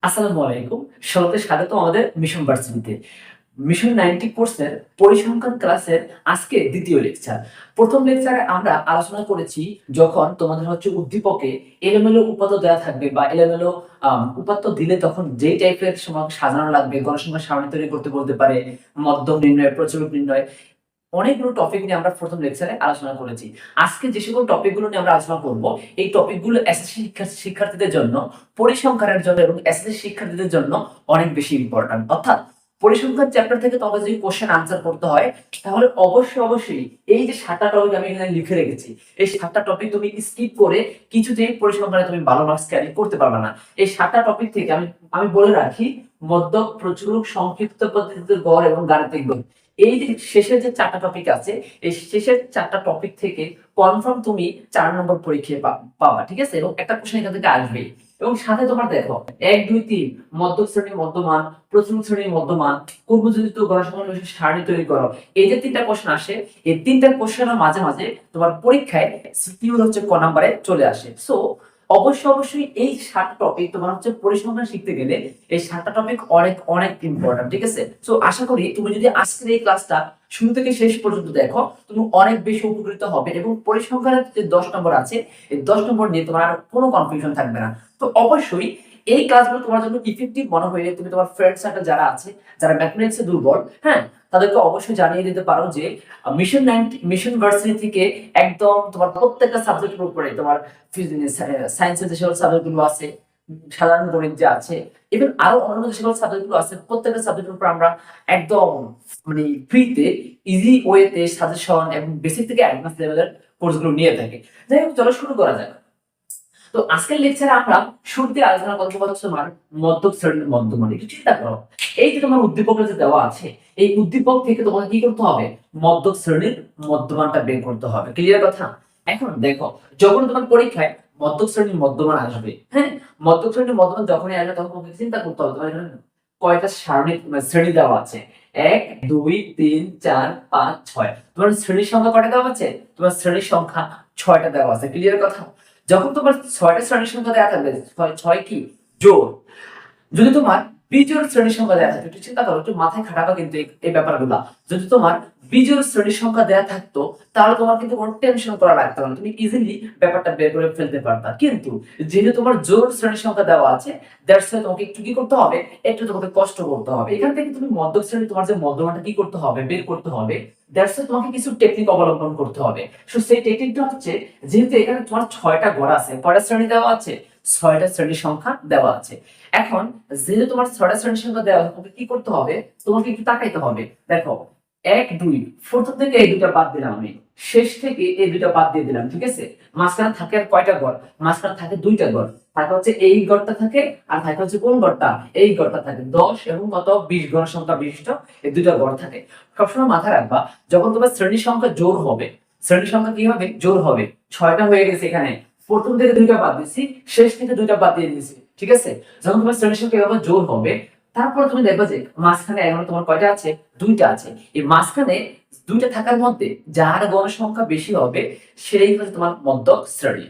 আসসালামু আলাইকুম। সবাইকে স্বাগত আমাদের মিশন ভার্সিটিতে। মিশন 90 কোর্সের পরিসংখ্যান ক্লাসের আজকে দ্বিতীয় লেকচার। প্রথম লেকচারে আমরা আলোচনা করেছি যখন তোমাদের হচ্ছে উদ্দীপকে এলোমেলো উপাত্ত দেওয়া থাকবে বা এলোমেলো উপাত্ত দিলে তখন যেই টাইপের সময় সাজানো লাগবে, গণসংখ্যা সারণী তৈরি করতে বলতে পারে, মধ্যম নির্ণয়, প্রচলক নির্ণয়, অনেকগুলো টপিক নিয়ে আমরা প্রথম লেকচারে আলোচনা করেছি। আজকে যে সকল টপিকগুলো নিয়ে আমরা আলোচনা করব, এই টপিকগুলো এসএসসি শিক্ষার্থীদের জন্য, পরিসংখ্যানের জন্য এবং এসএসসি শিক্ষার্থীদের জন্য অনেক বেশি ইম্পর্টেন্ট। অর্থাৎ পরিসংখ্যান চ্যাপ্টার থেকে তোমাকে যদি কোশ্চেন আনসার করতে হয়, তাহলে অবশ্যই এই যে 7টা টপিক আমি এখানে লিখে রেখেছি, এই 7টা টপিক তুমি স্কিপ করে কিছুতেই পরিসংখ্যানে তুমি ভালো মার্কস ক্যারি করতে পারবে না। এই 7টা টপিক থেকে আমি বলে রাখি, মধ্যক, প্রচুরক, সংক্ষিপ্ত পদ্ধতিতে গড় এবং গাণিতিক গড়, এই যে শেষের যে 4টা টপিক আছে, এই শেষের 4টা টপিক থেকে কনফার্ম তুমি 4 নম্বর পরীক্ষায় পাবা, ঠিক আছে? এবং একটা কোশ্চেন এখান থেকে আসবে। এবং সাথে তোমার দেখো 1 2 3 মধ্যক শ্রেণী মধ্যমান, প্রথম শ্রেণী মধ্যমান, পূর্বযোজিত গণসংখ্যা সারণী তৈরি করো, এই যে 3টা কোশ্চেন আসে, এই 3টা কোশ্চেনের মাঝে মাঝে তোমার পরীক্ষায় সিকিউর হচ্ছে ক নাম্বারে চলে আসে। সো অবশ্যই এই 7 টপিক তোমার হচ্ছে পরিসংখ্যান শিখতে গেলে এই 7টা টপিক অনেক অনেক ইম্পর্টেন্ট, ঠিক আছে? সো আশা করি তুমি যদি আজকের এই ক্লাসটা শুরু থেকে শেষ পর্যন্ত দেখো, তুমি অনেক বেশি উপকৃত হবে এবং পরিসংখ্যানের যে 10 নম্বর আছে, এই 10 নম্বর নিয়ে তোমার আর কোনো কনফিউশন থাকবে না। তো অবশ্যই এই ক্লাসগুলো তোমার জন্য ইফেক্টিভ মনে হলে তুমি তোমার ফ্রেন্ড সার্কেল যারা আছে, যারা ম্যাথমেটিক্সে দুর্বল, হ্যাঁ, তাদেরকে অবশ্যই জানিয়ে দিতে পারো যে মিশন ভার্সিটি থেকে একদম তোমার প্রত্যেকটা সাবজেক্টের উপরে, তোমার সায়েন্সের যে সকল সাবজেক্টগুলো আছে, সাধারণ গণিত যে আছে, ইভেন আরো অন্যান্য যে সকল সাবজেক্টগুলো আছে, প্রত্যেকটা সাবজেক্টের উপর আমরা একদম মানে ফ্রিতে, ইজি ওয়েতে সাজেশন এবং বেসিক থেকে অ্যাডভান্স লেভেলের কোর্সগুলো নিয়ে থাকি। যাই হোক, চলো শুরু করা যাক। তো আজকের লেকচারে আমরা শুরুতে আলোচনা করবো হচ্ছে তোমার মধ্যক শ্রেণীর মধ্যমান। একটু চিন্তা করো, এই যে তোমার উদ্দীপকের যে দেওয়া আছে, এই উদ্দীপক থেকে তোমাকে কি করতে হবে? মধ্যক শ্রেণীর মধ্যমানটা বের করতে হবে। ক্লিয়ার কথা? এখন দেখো, যখন তোমার পরীক্ষায় মধ্যক শ্রেণীর মধ্যমান আসবে, হ্যাঁ, মধ্যক শ্রেণীর মধ্যমান যখনই আসবে তখন তোমাকে চিন্তা করতে হবে তোমার এখানে কয়টা সারণী শ্রেণী দেওয়া আছে। 1 2 3 4 5 6, তোমার শ্রেণীর সংখ্যা কয়টা দেওয়া আছে? তোমার শ্রেণীর সংখ্যা 6টা দেওয়া আছে। ক্লিয়ার কথা? যখন তোমার 6টা শ্রেণীর সংখ্যা দেওয়া থাকবে, 6 কি জোড়, যদি তোমার বিজোড় শ্রেণীর সংখ্যা দেওয়া থাকে, একটু চিন্তা করো, একটু মাথায় খাটাবা কিন্তু এই ব্যাপারগুলো। যদি তোমার বিজোড় শ্রেণীর সংখ্যা দেওয়া থাকতো, তাহলে তোমার কিন্তু কোনো টেনশন করা লাগতো না, তুমি ইজিলি ব্যাপারটা বের করে ফেলতে পারতা। কিন্তু যেহেতু তোমার জোড় শ্রেণীর সংখ্যা দেওয়া আছে, দ্যাটস ওয়াই তোমাকে একটু কি করতে হবে, একটু তোমাকে কষ্ট করতে হবে। এখান থেকে তুমি মধ্যক শ্রেণী, তোমার যে মধ্যমানটা কি করতে হবে, বের করতে হবে। দ্যাটস ওয়াই তোমাকে কিছু টেকনিক অবলম্বন করতে হবে। সো সেই টেকনিকটা হচ্ছে, যেহেতু এখানে তোমার 6টা ঘর আছে, কয়টা শ্রেণী দেওয়া আছে? 6টা শ্রেণীর সংখ্যা দেওয়া আছে। এখন যেহেতু তোমার 6টা শ্রেণীর সংখ্যা দেওয়া আছে, তোমাকে কি করতে হবে? তোমাকে একটু তাকাইতে হবে। দেখো 1 2, প্রথম থেকে এই দুটো বাদ দিলাম, আমি শেষ থেকে এই দুটো বাদ দিয়ে দিলাম, ঠিক আছে? মাঝখানে থাকে আর কয়টা ঘর? মাঝখানে থাকে 2টা ঘর। থাকে হচ্ছে এই ঘরটা থাকে, আর থাকে হচ্ছে কোন ঘরটা? এই ঘরটা থাকে। 10 এবং কত 20 ঘর সংখ্যা বিশিষ্ট এই দুটো ঘর থাকে। সবসময় মাথায় রাখবা, যখন তোমার শ্রেণীর সংখ্যা জোড় হবে, শ্রেণীর সংখ্যা কি হবে? জোড় হবে। 6টা হয়ে গেছে এখানে, প্রথম থেকে 2টা বাদ দিছি, শেষ থেকে 2টা বাদ দিয়ে দিছি, ঠিক আছে? যখন তোমার শ্রেণীর সংখ্যা এভাবে জোড় হবে, তারপর তুমি দেখবে যে মাঝখানে এখন তোমার কয়টা আছে? 2টা আছে। এই মাঝখানে 2টা থাকার মধ্যে যার গণ সংখ্যা বেশি হবে, সেই হচ্ছে তোমার মধ্যক শ্রেণী।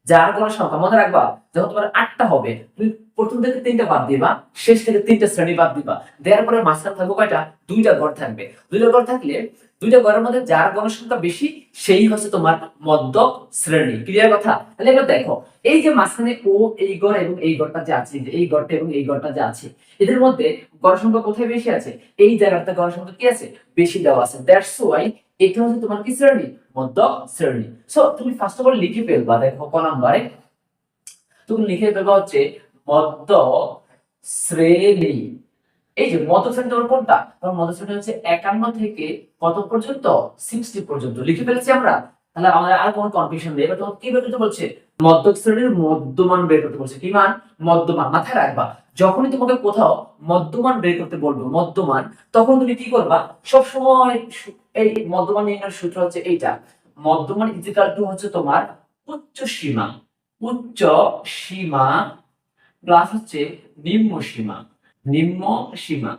যার গণ সংখ্যা মনে রাখবা, যখন তোমার 8টা হবে, তুমি প্রথম থেকে 3টা বাদ দিবা, শেষ থেকে 3টা শ্রেণী বাদ দিবা, দেওয়ার পরে মাঝখানে থাকবে কয়টা? 2টা ঘর থাকবে। 2টা ঘর থাকলে 2টা ঘরের মধ্যে যার গণসংখ্যা বেশি, সেই হচ্ছে তোমার মধ্যক শ্রেণী। ক্লিয়ার কথা? তাহলে এবার দেখো, এই যে মাঝখানে ও এই ঘর এবং এই ঘরটা যে আছে, এই ঘরটা এবং এই ঘরটা যে আছে, এদের মধ্যে গণসংখ্যা কোথায় বেশি আছে? এই জায়গাটাতে গণসংখ্যা কি আছে? বেশি দেওয়া আছে। দ্যাটস ওয়াই এটা হচ্ছে তোমার কি শ্রেণী? মধ্যক শ্রেণী। সো তুমি ফার্স্ট অফ অল লিখে ফেলবা, দেখো ক নম্বরে তুমি লিখে ফেলবা হচ্ছে মধ্যক শ্রেণী। এই যে মধ্যক শ্রেণী তোমার কোনটা? তোমার মধ্যক শ্রেণী হচ্ছে 51 থেকে কত পর্যন্ত? 60 পর্যন্ত লিখে ফেলেছি আমরা। তাহলে আমাদের আর কোনো কনফিউশন নেই। এবার তোমাকে কি বের করতে বলছে? মধ্যক শ্রেণীর মধ্যমান বের করতে বলছে। কি মান? মধ্যমান। মাথায় রাখবা, যখনই তোমাকে কোথাও মধ্যমান বের করতে বলবো, মধ্যমান, তখন তুমি কি করবা? সব সময় এই মধ্যমান নির্ণয়ের সূত্র হচ্ছে এইটা, মধ্যমান ইকুয়াল টু হচ্ছে তোমার উচ্চ সীমা, উচ্চ সীমা প্লাস হচ্ছে নিম্ন সীমা, নিম্ন সীমা।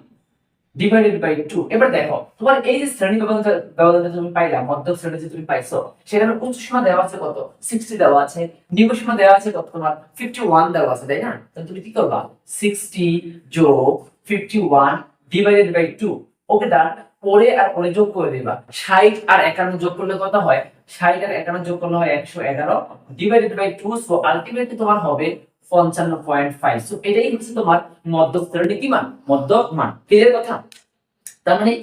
Divided by 2। এবার দেখো তোমার এই যে শ্রেণী ব্যবধানটা তুমি পাইলা, মধ্যক শ্রেণী যে তুমি পাইছো, সেখানে উচ্চ সীমা দেওয়া আছে কত? 60 দেওয়া আছে, নিম্ন সীমা দেওয়া আছে কত? তোমার 51 দেওয়া আছে, তাই না? তাহলে তুমি কি করবা? 60 যোগ 51 ডিভাইডেড বাই 2। ওকে ডান। পরে আর পরে যোগ করে দিবা। 60 আর 51 যোগ করলে কত হয়? 60 আর 51 যোগ করলে হয় 111 ডিভাইডেড বাই 2। সো আলটিমেটলি তোমার হবে 55.5। সো এটাই হচ্ছে তোমার মধ্যক শ্রেণীর কি মান? মধ্যক মান। ক্লিয়ার কথা? তার মানে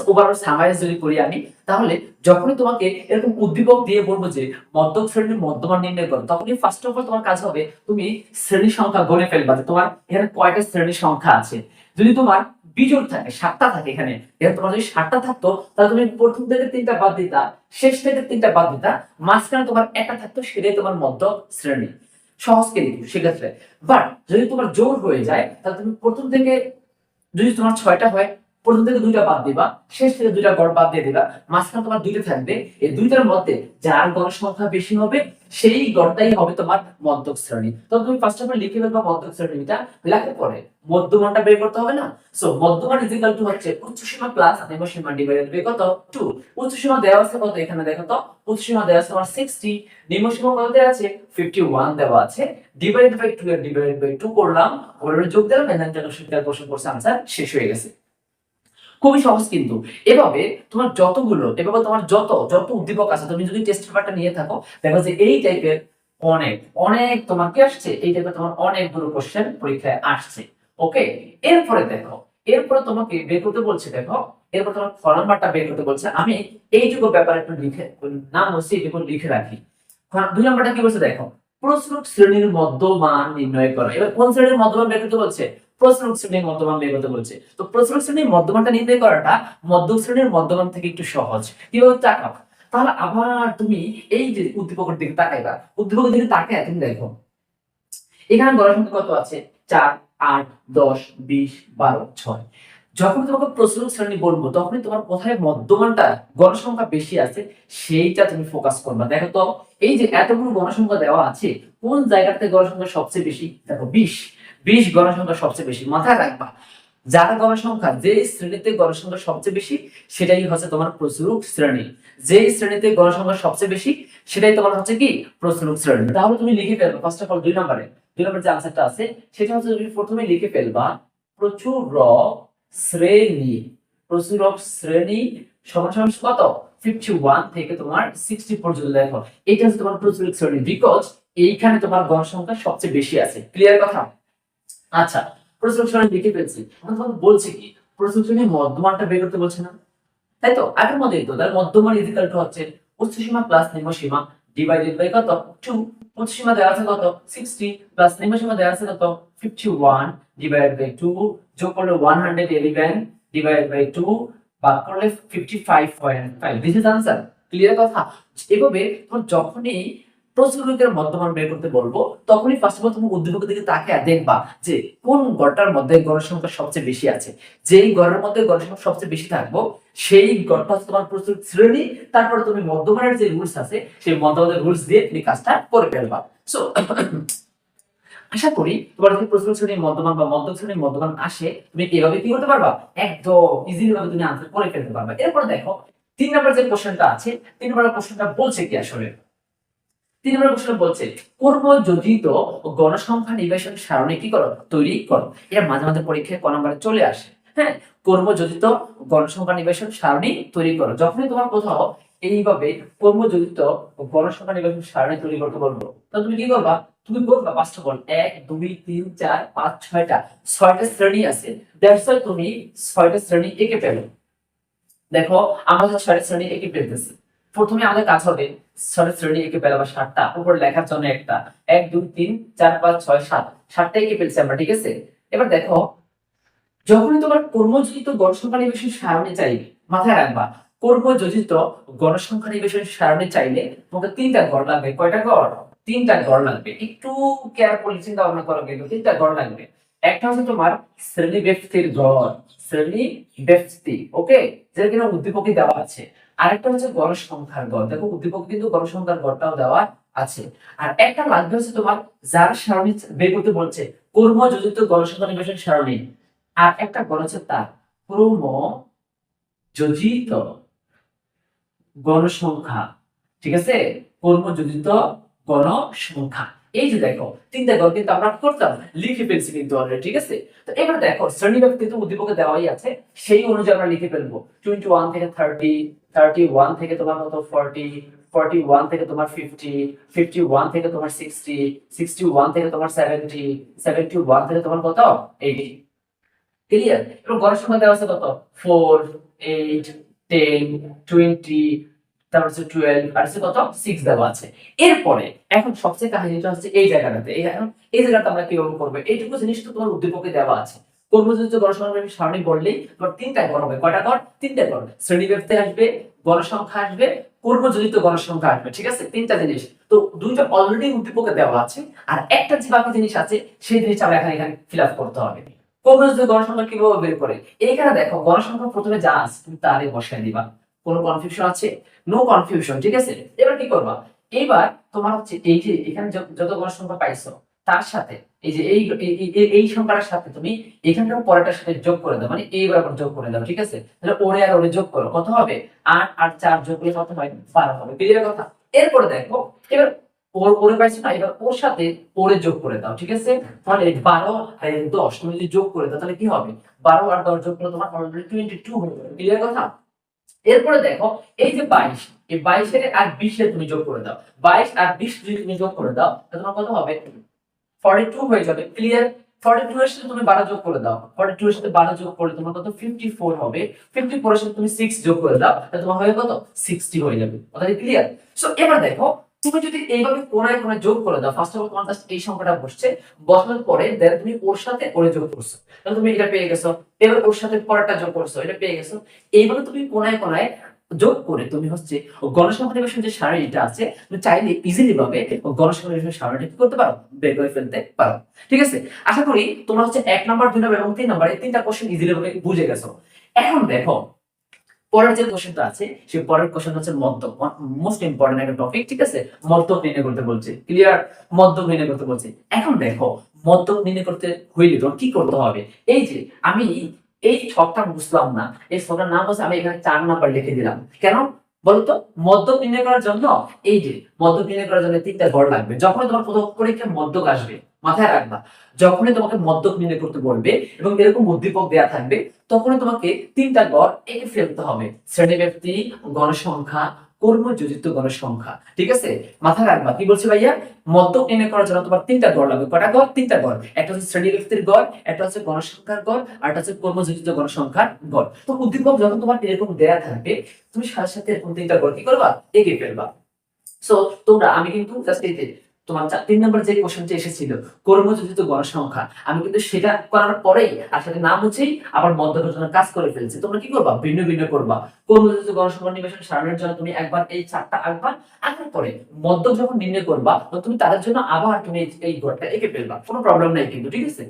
ওভারঅল সামারাইজ যদি করি আমি, তাহলে যখনই তোমাকে এরকম উদ্দীপক দিয়ে বলবো যে মধ্যক শ্রেণীর মধ্যমান নির্ণয় করো, তখনই ফার্স্ট অফ অল তোমার কাজ হবে তুমি শ্রেণী সংখ্যা গণে ফেলবা যে তোমার এখানে কয়টা শ্রেণী সংখ্যা আছে। যদি তোমার বিজোড় থাকে, 7টা থাকে এখানে, এখানে তোমার যদি 7টা থাকতো তাহলে তুমি প্রথম থেকে 3টা বাদ দিতা, শেষ থেকে 3টা বাদ দিতা, মাঝখানে তোমার একটা থাকতো, সেটাই তোমার মধ্যক শ্রেণী। সহজ কিন্তু সেক্ষেত্রে। বাট যদি তোমার জোড় হয়ে যায় তাহলে তুমি প্রথম থেকে, যদি তোমার 6টা হয়, প্রথম থেকে 2টা বাদ দিবা, শেষ থেকে 2টা গড় বাদ দিয়ে দিবা, মাঝখানে তোমার 2টা থাকবে। এই 2টার মধ্যে যার গড় সংখ্যা বেশি হবে সেই গড়টাই হবে তোমার মধ্যক শ্রেণী। তো তুমি ফার্স্ট অফ অল লিখে ফেলবা মধ্যক শ্রেণীটা, লেখার পরে মধ্যমানটা বের করতে হবে না? সো মধ্যমান ইজ ইকুয়াল টু হচ্ছে উচ্চ সীমা প্লাস নিম্ন সীমা ডিভাইডেড বাই কত? 2। উচ্চ সীমা দেওয়া আছে কত? এখানে দেখো তো, উচ্চ সীমা দেওয়া আছে তোমার 60, নিম্ন সীমা কত দেওয়া আছে? 51 দেওয়া আছে, ডিভাইডেড বাই 2 এর ডিভাইডেড বাই 2 করলাম, ওরে যোগ দিলাম, এন্ড ক্যালকুলেশন করছে, আনসার শেষ হয়ে গেছে। খুবই সহজ কিন্তু। এভাবে তোমার যতগুলো, এভাবে তোমার যত যত উদ্দীপক আছে, তুমি যদি টেস্ট পেপারটা নিয়ে থাকো, দেখো যে এই টাইপের অনেক অনেক তোমার কি আসছে, এই টাইপের তোমার অনেকগুলো কোশ্চেন পরীক্ষায় আসছে। ওকে, এরপরে দেখো, এরপরে তোমাকে বের করতে বলছে, দেখো এরপর তোমার খ নাম্বারটা বের করতে বলছে। আমি এইটুকু ব্যাপারে একটু লিখে, নাম হচ্ছে এইটুকু লিখে রাখি। 2 নাম্বারটা কি বলছে দেখো, প্রশ্নক শ্রেণীর মধ্যমান নির্ণয় করো। এবার কোন শ্রেণীর মধ্যমান বের করতে বলছে? প্রশ্নক শ্রেণীর মধ্যমান বের করতে বলছে। তো প্রশ্নক শ্রেণীর মধ্যমানটা নির্ণয় করাটা মধ্যক শ্রেণীর মধ্যমান থেকে একটু সহজ। কিভাবে তাকাও, তাহলে আবার তুমি এই যে উদ্দীপকের দিকে তাকাইবা, উদ্দীপকের দিকে তাকায় তুমি দেখো এখানে গড় সংখ্যা কত আছে? 4, 8, 10, 20, 12, 6। যখন তোমাকে প্রশ্নক শ্রেণী বলবো তখনই তোমার কোথায় মধ্যমানটা গড় সংখ্যা বেশি আছে সেইটা তুমি ফোকাস করবা। দেখো তো এই যে এতগুলো গড় সংখ্যা দেওয়া আছে, কোন জায়গাতে গড় সংখ্যা সবচেয়ে বেশি? দেখো 20, 20 গড় সংখ্যা সবচেয়ে বেশি, মাথায় রাখবা। যার গড় সংখ্যা, যে শ্রেণীতে গড় সংখ্যা সবচেয়ে বেশি সেটাই হচ্ছে তোমার প্রচুরক শ্রেণী। যে শ্রেণীতে গড় সংখ্যা সবচেয়ে বেশি সেটাই তোমার হচ্ছে কি? প্রচুরক শ্রেণী। তাহলে তুমি লিখে ফেলবে ফার্স্ট অফ অল 2 নম্বরে, 2 নম্বরে যে আনসারটা আছে সেটা হচ্ছে তুমি প্রথমে লিখে ফেলবা প্রচুরক শ্রেণী। প্রচুরক শ্রেণী সমান সমান কত? 51 থেকে তোমার 60 পর্যন্ত। দেখো এটা হচ্ছে তোমার প্রচুরক শ্রেণী, বিকজ এইখানে তোমার গড় সংখ্যা সবচেয়ে বেশি আছে। ক্লিয়ার কথা? আচ্ছা, প্রচুরক শ্রেণী লিখে ফেলছি, এখন তোমাকে বলছে কি প্রচুরক শ্রেণীর মধ্যমানটা বের করতে বলছে না? তাই তো আগের মতই তো, তার মধ্যমান ইজ ইকুয়াল টু হচ্ছে উচ্চ সীমা প্লাস নিম্ন সীমা ডিভাইডেড বাই কত? 2। উচ্চ সীমা দেওয়া আছে কত? 60 প্লাস নিম্ন সীমা দেওয়া আছে কত? 51 ডিভাইডেড বাই 2, যোগ করলে 111 ডিভাইডেড বাই 2, ভাগ করলে 55.5। This is answer. ক্লিয়ার কথা? এভাবে তোমার যখনই প্রচুরকের মধ্যমান বের করতে বলবো তখনই ফার্স্ট অফ অল তুমি উদ্দীপকের দিকে তাকিয়ে দেখবা যে কোন গড়টার মধ্যে গড়ের সংখ্যা সবচেয়ে বেশি আছে। যেই গড়ের মধ্যে গড়ের সংখ্যা সবচেয়ে বেশি থাকবো সেই গড়টা হচ্ছে তোমার প্রচুর শ্রেণী। তারপরে তুমি মধ্যমানের যে রুলস আছে সেই মধ্যমানের রুলস দিয়ে তুমি কাজটা করে ফেলবা। সো আশা করি তোমার যদি প্রচুর শ্রেণীর মধ্যমান বা মধ্যক শ্রেণীর মধ্যমান আসে, তুমি এভাবে কি করতে পারবা? একদম ইজিলি ভাবে তুমি আনসার করে ফেলতে পারবা। এরপর দেখো 3 নম্বর যে কোশ্চেনটা আছে, 3 নম্বর কোশ্চেনটা বলছে কি আসলে, 3 নম্বর কোশ্চেন বলছে কর্মযোজিত গণসংখ্যা নিবেশন সারণী কি করো? তৈরি করো। এটা মাঝে মাঝে পরীক্ষায় ক নম্বরে চলে আসে। হ্যাঁ, কর্মযোজিত গণসংখ্যা নিবেশন সারণী তৈরি করো। যখনই তোমার কোথাও এইভাবে কর্মযোজিত গণসংখ্যা নিবেশন সারণী তৈরি করতে বলবো, তো তুমি কি করবা? তুমি বলবা ফার্স্ট অফ অল 1, 2, 3, 4, 5, 6টা 6টা শ্রেণী আছে, দ্যাটস ওয়াই তুমি 6টা শ্রেণী এঁকে ফেলো। দেখো আমরা 6টা শ্রেণী এঁকে ফেলতেছি। প্রথমে আমাদের কাজ হবে 6টা শ্রেণী এঁকে ফেলা বা 7টা, উপরে লেখার জন্য একটা 1, 2, 3, 4, 5, 6, 7, 7টা এঁকে ফেলছি আমরা, ঠিক আছে? এবার দেখো যখনই তোমার কর্মযোজিত গণসংখ্যা নিবেশন সারণী চাইবে, মাথায় রাখবা কর্মযোজিত গণসংখ্যা নিবেশন সারণী চাইলে তোমাকে 3টা গড় লাগবে। কয়টা গড়? 3টা গড় লাগবে। একটু কেয়ারফুলি চিন্তা ভাবনা করো, কিন্তু 3টা গড় লাগবে। একটা হচ্ছে তোমার শ্রেণী ব্যক্তির গড়, শ্রেণী ব্যক্তি, ওকে, যেটা কিনা উদ্দীপকে দেওয়া আছে। আরেকটা হচ্ছে গণসংখ্যার গড়, দেখো উদ্দীপকে কিন্তু গণসংখ্যার গড়টাও দেওয়া আছে। আর একটা লাগবে হচ্ছে তোমার যার সারণী বের করতে বলছে, কর্মযোজিত গণসংখ্যা নিবেশন সারণী। আর একটা গড় হচ্ছে তার ক্রমযোজিত গণসংখ্যা, ঠিক আছে, কর্মযোজিত গণসংখ্যা। এই যে দেখো তিনটা গণ কিন্তু আমরা করতাম লিখে ফেলছি কিন্তু অলরেডি, ঠিক আছে। তো এবার দেখো শ্রেণীবিভাগ কিন্তু উদ্দীপকে দেওয়াই আছে, সেই অনুযায়ী আমরা লিখে ফেলবো 21 থেকে 30, 31 থেকে তোমার কত 40, 41 থেকে তোমার 50, 51 থেকে তোমার 60, 61 থেকে তোমার 70, 71 থেকে তোমার কত 80। ক্লিয়ার? এবং গণসংখ্যা দেওয়া আছে কত 4, 8, 10, 20, তারপর হচ্ছে 12 আর হচ্ছে কত 6 দেওয়া আছে। এরপরে এখন সবচেয়ে কাহিনীটা হচ্ছে এই জায়গাটাতে। এই জায়গাটা আমরা কিভাবে করব? এইটুকু জিনিস তো তোমার উদ্দীপকে দেওয়া আছে। কর্মযোজিত গণসংখ্যা আমি সারণী বললেই তোমার তিনটা গণ হবে। কয়টা গণ? তিনটা গণ। শ্রেণীব্যক্তি আসবে, গণসংখ্যা আসবে, কর্মযোজিত গণসংখ্যা আসবে, ঠিক আছে? তিনটা জিনিস। তো দুইটা অলরেডি উদ্দীপকে দেওয়া আছে, আর একটা যে বাকি জিনিস আছে সেই জিনিসটা আমরা এখানে ফিল আপ করতে হবে। কর্মযোজিত গণসংখ্যা কিভাবে বের করে? এইখানে দেখো গণসংখ্যা প্রথমে যা আছে তুমি তারই বসায় দিবা। কোনো কনফিউশন আছে? নো কনফিউশন, ঠিক আছে। এবার কি করবা? এইবার তোমার হচ্ছে এই যে এখানে যত গণসংখ্যা পাইছো তার সাথে এই যে এই সংখ্যাটার সাথে তুমি এখানকার পরেরটার সাথে যোগ করে দাও, মানে এই বরাবর যোগ করে দাও, ঠিক আছে। তাহলে ওরে আর ওরে যোগ করো, কত হবে? 8 আর 4 যোগ করলে কত হয়? 12 হবে। ক্লিয়ার কথা? এরপরে দেখো এবার ওরে পাইছো না, এবার ওর সাথে ওরে যোগ করে দাও, ঠিক আছে। তাহলে 12 আর 10 তুমি যদি যোগ করে দাও তাহলে কি হবে? 12 আর 10 যোগ করলে তোমার অলরেডি 22 হয়ে যাবে। ক্লিয়ার কথা? এরপরে দেখো এই যে 22, এই 22 এর আর 20 এর তুমি যোগ করে দাও। 22 আর 20 যদি তুমি যোগ করে দাও তাহলে তোমার কত হবে? 42 হয়ে যাবে। ক্লিয়ার? 42 এর সাথে তুমি 12 যোগ করে দাও। 42 এর সাথে 12 যোগ করলে তোমার কত? 54 হবে। 54 এর সাথে তুমি 6 যোগ করে দাও তাহলে তোমার হবে কত? 60 হয়ে যাবে। কথা কি ক্লিয়ার? সো এবার দেখো তুমি যদি এইভাবে কোণায় কোণায় যোগ করে দাও, ফার্স্ট অফ অল তোমার জাস্ট এই সংখ্যাটা বসছে, বসানোর পরে দেন তুমি ওর সাথে ওরে যোগ করছো, তাহলে তুমি এটা পেয়ে গেছো। এবার ওর সাথে পরেরটা যোগ করছো, এটা পেয়ে গেছো। এইভাবে তুমি কোণায় কোণায় যোগ করে তুমি হচ্ছে গণসংখ্যা নিবেশন যে সারণীটা আছে তুমি চাইলে ইজিলি ভাবে গণসংখ্যা নিবেশন সারণীটা কি করতে পারো? বের করে ফেলতে পারো। ঠিক আছে? আশা করি তোমরা হচ্ছে 1 নাম্বার 2 নাম্বার এবং 3 নাম্বার এই তিনটা কোশ্চেন ইজিলি ভাবে বুঝে গেছো। এখন দেখো পরের যে কোশ্চেনটা আছে সেই পরের কোশ্চেন হচ্ছে মদ্যপ, মোস্ট ইম্পর্টেন্ট একটা টপিক, ঠিক আছে। মদ্যপ নির্ণয় করতে বলছে। ক্লিয়ার? মদ্যপ নির্ণয় করতে বলছে। এখন দেখো মদ্যপ নির্ণয় করতে হইলে তোমার কি করতে হবে? এই যে আমি এই ছকটা বুঝলাম না, এই ছকটার নাম হচ্ছে আমি এখানে 4 নাম্বার লিখে দিলাম। কেন বলতো? মদ্যপ নির্ণয় করার জন্য এই যে মদ্যপ নির্ণয় করার জন্য তিনটা গড় লাগবে। যখনই তোমার প্রথম পরীক্ষায় মদ্যক আসবে মাথায় রাখবা, যখনই তোমাকে মদ্যক নির্ণয় করতে বলবে এবং এরকম উদ্দীপক দেয়া থাকবে তখনই তোমাকে তিনটা গড় এঁকে ফেলতে হবে। শ্রেণীব্যক্তি, গণসংখ্যা, কর্মযোজিত গণসংখ্যা, ঠিক আছে। মাথায় রাখবা কি বলছি ভাইয়া? মদ্যক নির্ণয় করার জন্য তোমার তিনটা গড় লাগবে। কয়টা গড়? তিনটা গড়। একটা হচ্ছে শ্রেণীব্যক্তির গড়, একটা হচ্ছে গণসংখ্যার গড়, আর একটা হচ্ছে কর্মযোজিত গণসংখ্যার গড়। তো উদ্দীপক যখন তোমার এরকম দেয়া থাকবে তুমি সাথে সাথে এরকম তিনটা গড় কি করবা? এঁকে ফেলবা। সো তোমরা আমি কিন্তু জাস্ট এই যে তোমার 3 নাম্বার যে কোশ্চেনটা এসেছিল কর্মযোজিত গণসংখ্যা, আমি কিন্তু সেটা করার পরেই আর সাথে নাম হচ্ছেই আবার মধ্যকের জন্য কাজ করে ফেলছি। তোমরা কি করবা? ভিন্ন ভিন্ন করবা। কর্মযোজিত গণসংখ্যা নিবেশন সারণীর জন্য তুমি একবার এই চারটা আঁকবা, আঁকার পরে মধ্যক যখন নির্ণয় করবা তখন তুমি তাদের জন্য আবার তুমি এই গড়টা এঁকে ফেলবা। কোনো প্রবলেম নাই কিন্তু, ঠিক আছে।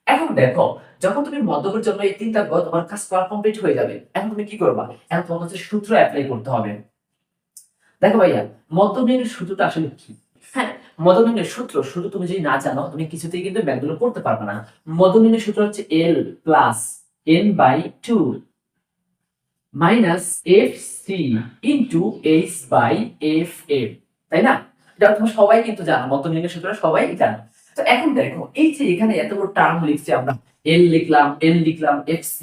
এখন দেখো যখন তুমি মধ্যকের জন্য এই তিনটা গড় তোমার কাজ করা কমপ্লিট হয়ে যাবে, এখন তুমি কি করবা? এখন তোমার হচ্ছে সূত্র অ্যাপ্লাই করতে হবে। দেখো ভাইয়া মধ্যক নির্ণয়ের সূত্রটা আসলে কি? হ্যাঁ, মধ্যক নির্ণয়ের সূত্র শুধু তুমি যদি না জানো তুমি কিছুতেই কিন্তু ম্যাথগুলো করতে পারবে না। মধ্যক নির্ণয়ের সূত্র হচ্ছে L plus n/2 minus FC into H/FF, তাই না? এটা তোমরা সবাই কিন্তু জানো, মধ্যক নির্ণয়ের সূত্র সবাই জানো। তো এখন দেখো এই যে এখানে এতগুলো টার্ম লিখছি আমরা, L লিখলাম, N লিখলাম, FC,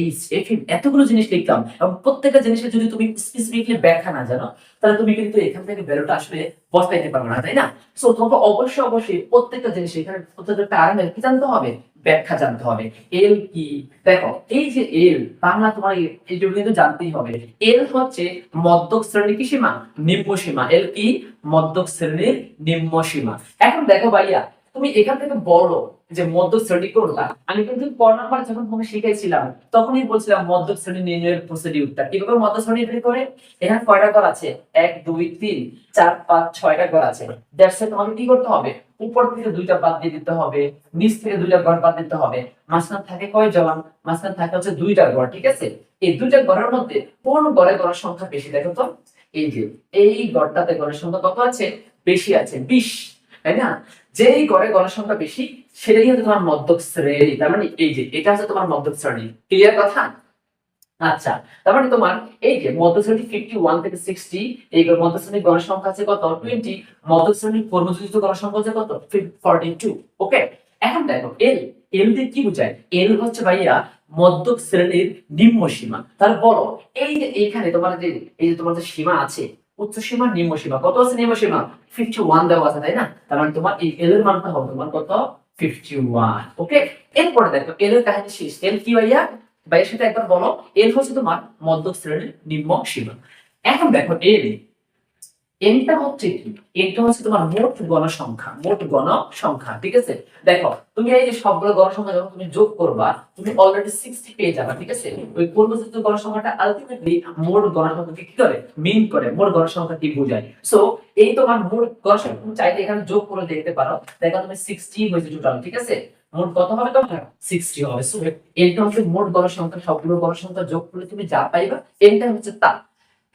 H, FM এতগুলো জিনিস লিখলাম এবং প্রত্যেকটা জিনিসের যদি তুমি স্পেসিফিকলি ব্যাখ্যা না জানো তাহলে তুমি কিন্তু এখান থেকে বেরোটা আসলে বসাইতে পারবে না, তাই না? সো তোমাকে অবশ্যই প্রত্যেকটা জিনিস এখানে প্রত্যেকটা টার্মের কি জানতে হবে? ব্যাখ্যা জানতে হবে। এল কি? দেখো এই যে এল বাংলা তোমার এইটুকু কিন্তু জানতেই হবে। এল হচ্ছে মধ্যক শ্রেণীর কি সীমা? নিম্ন সীমা। এল কি? মধ্যক শ্রেণীর নিম্ন সীমা। এখন দেখো ভাইয়া তুমি এখান থেকে বড় যে মধ্যক শ্রেণী কোনটা, আমি কিন্তু ক নাম্বার যখন তোমাকে শিখাইছিলাম তখনই বলছিলাম মধ্যক শ্রেণী নির্ণয়ের প্রসিডিউরটা কিভাবে মধ্যক শ্রেণী বের করে। এখানে কয়টা ঘর আছে? 1 2 3 4 5 6টা ঘর আছে। That's it. তোমাকে কি করতে হবে? উপর থেকে দুইটা বাদ দিয়ে দিতে হবে, নিচ থেকে দুইটা ঘর বাদ দিতে হবে। মাঝখানে থাকে কয়জন? মাঝখানে থাকে হচ্ছে দুইটা ঘর, ঠিক আছে। এই দুইটা ঘরের মধ্যে কোন ঘরে ঘরের সংখ্যা বেশি দেখো তো? এই যে এই ঘরটাতে ঘরের সংখ্যা কত আছে? বেশি আছে 20, তাই না? যেই ঘরে গণসংখ্যা বেশি সেটাই হচ্ছে তোমার মধ্যক শ্রেণী। তার মানে এই যে এটা হচ্ছে তোমার মধ্যক শ্রেণী। ক্লিয়ার কথা? আচ্ছা, তার মানে তোমার এই যে মধ্যশ্রেণী 51 থেকে 60, এই মধ্যশ্রেণীর গণসংখ্যা আছে কত 20, মধ্যশ্রেণীর কর্মযোজিত গণসংখ্যা আছে কত 42। ওকে, এখন দেখো এল, এল দিয়ে কি বোঝায়? এল হচ্ছে ভাইয়া মধ্যক শ্রেণীর নিম্ন সীমা। তাহলে বলো এই যে এখানে তোমার যে এই যে তোমার যে সীমা আছে, উচ্চ সীমা নিম্ন সীমা, কত আছে নিম্ন সীমা 51 দেওয়া আছে তাই না? তার মানে তোমার এই এল এর মানটা হবে তোমার কত 51। ওকে, এরপরে দেখো এল এর কাহিনী শেষ। এল কি ভাইয়া? ভাইয়ের সাথে একবার বলো। এল হচ্ছে তোমার মধ্যক শ্রেণীর নিম্ন সীমা। এখন দেখো এল, এনটা হচ্ছে কি? এনটা হচ্ছে তোমার মোট গণসংখ্যা, মোট গণসংখ্যা, ঠিক আছে? দেখো তুমি এই যে সবগুলো গণসংখ্যা যখন তুমি যোগ করবা, তুমি অলরেডি 60 পেয়ে যাবে, ঠিক আছে? ওই পূর্বচিত্র গণসংখ্যাটা আলটিমেটলি মোট গণসংখ্যাকে কি করে মিন করে, মোট গণসংখ্যা কি বোঝায়। সো এই তোমার মোট গণসংখ্যা তুমি চাইলে এখানে যোগ করে দেখতে পারো। দেখো তুমি 60 হয়েছে টোটাল, ঠিক আছে? মোট কত হবে তোমার 60 হবে। সো এটা হচ্ছে মোট গণসংখ্যা, সবগুলো গণসংখ্যা যোগ করলে তুমি যা পাইবা এটা হচ্ছে তা।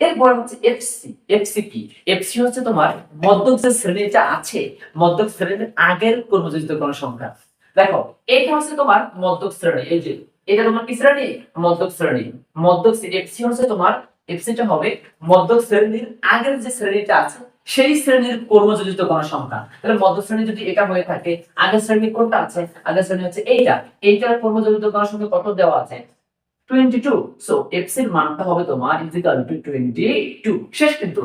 এরপর হচ্ছে এফসি। এফসি কি? এফসি হচ্ছে তোমার মধ্যক যে শ্রেণীটা আছে, মধ্যক শ্রেণীর আগের কর্মযোজিত গণসংখ্যা। দেখো এটা হচ্ছে তোমার মধ্যক শ্রেণী, এই যে এটা তোমার কি শ্রেণী? মধ্যক শ্রেণী। মধ্যক এফসি হচ্ছে তোমার, এফসিটা হবে মধ্যক শ্রেণীর আগের যে শ্রেণীটা আছে সেই শ্রেণীর কর্মযোজিত গণসংখ্যা। তাহলে মধ্যক শ্রেণী যদি এটা হয়ে থাকে, আগের শ্রেণী কোনটা আছে? আগের শ্রেণী হচ্ছে এইটা, এইটার কর্মযোজিত গণসংখ্যা কত দেওয়া আছে 22। সো এক্স এর মানটা হবে তোমার ইকুয়াল টু 22। শেষ কিন্তু।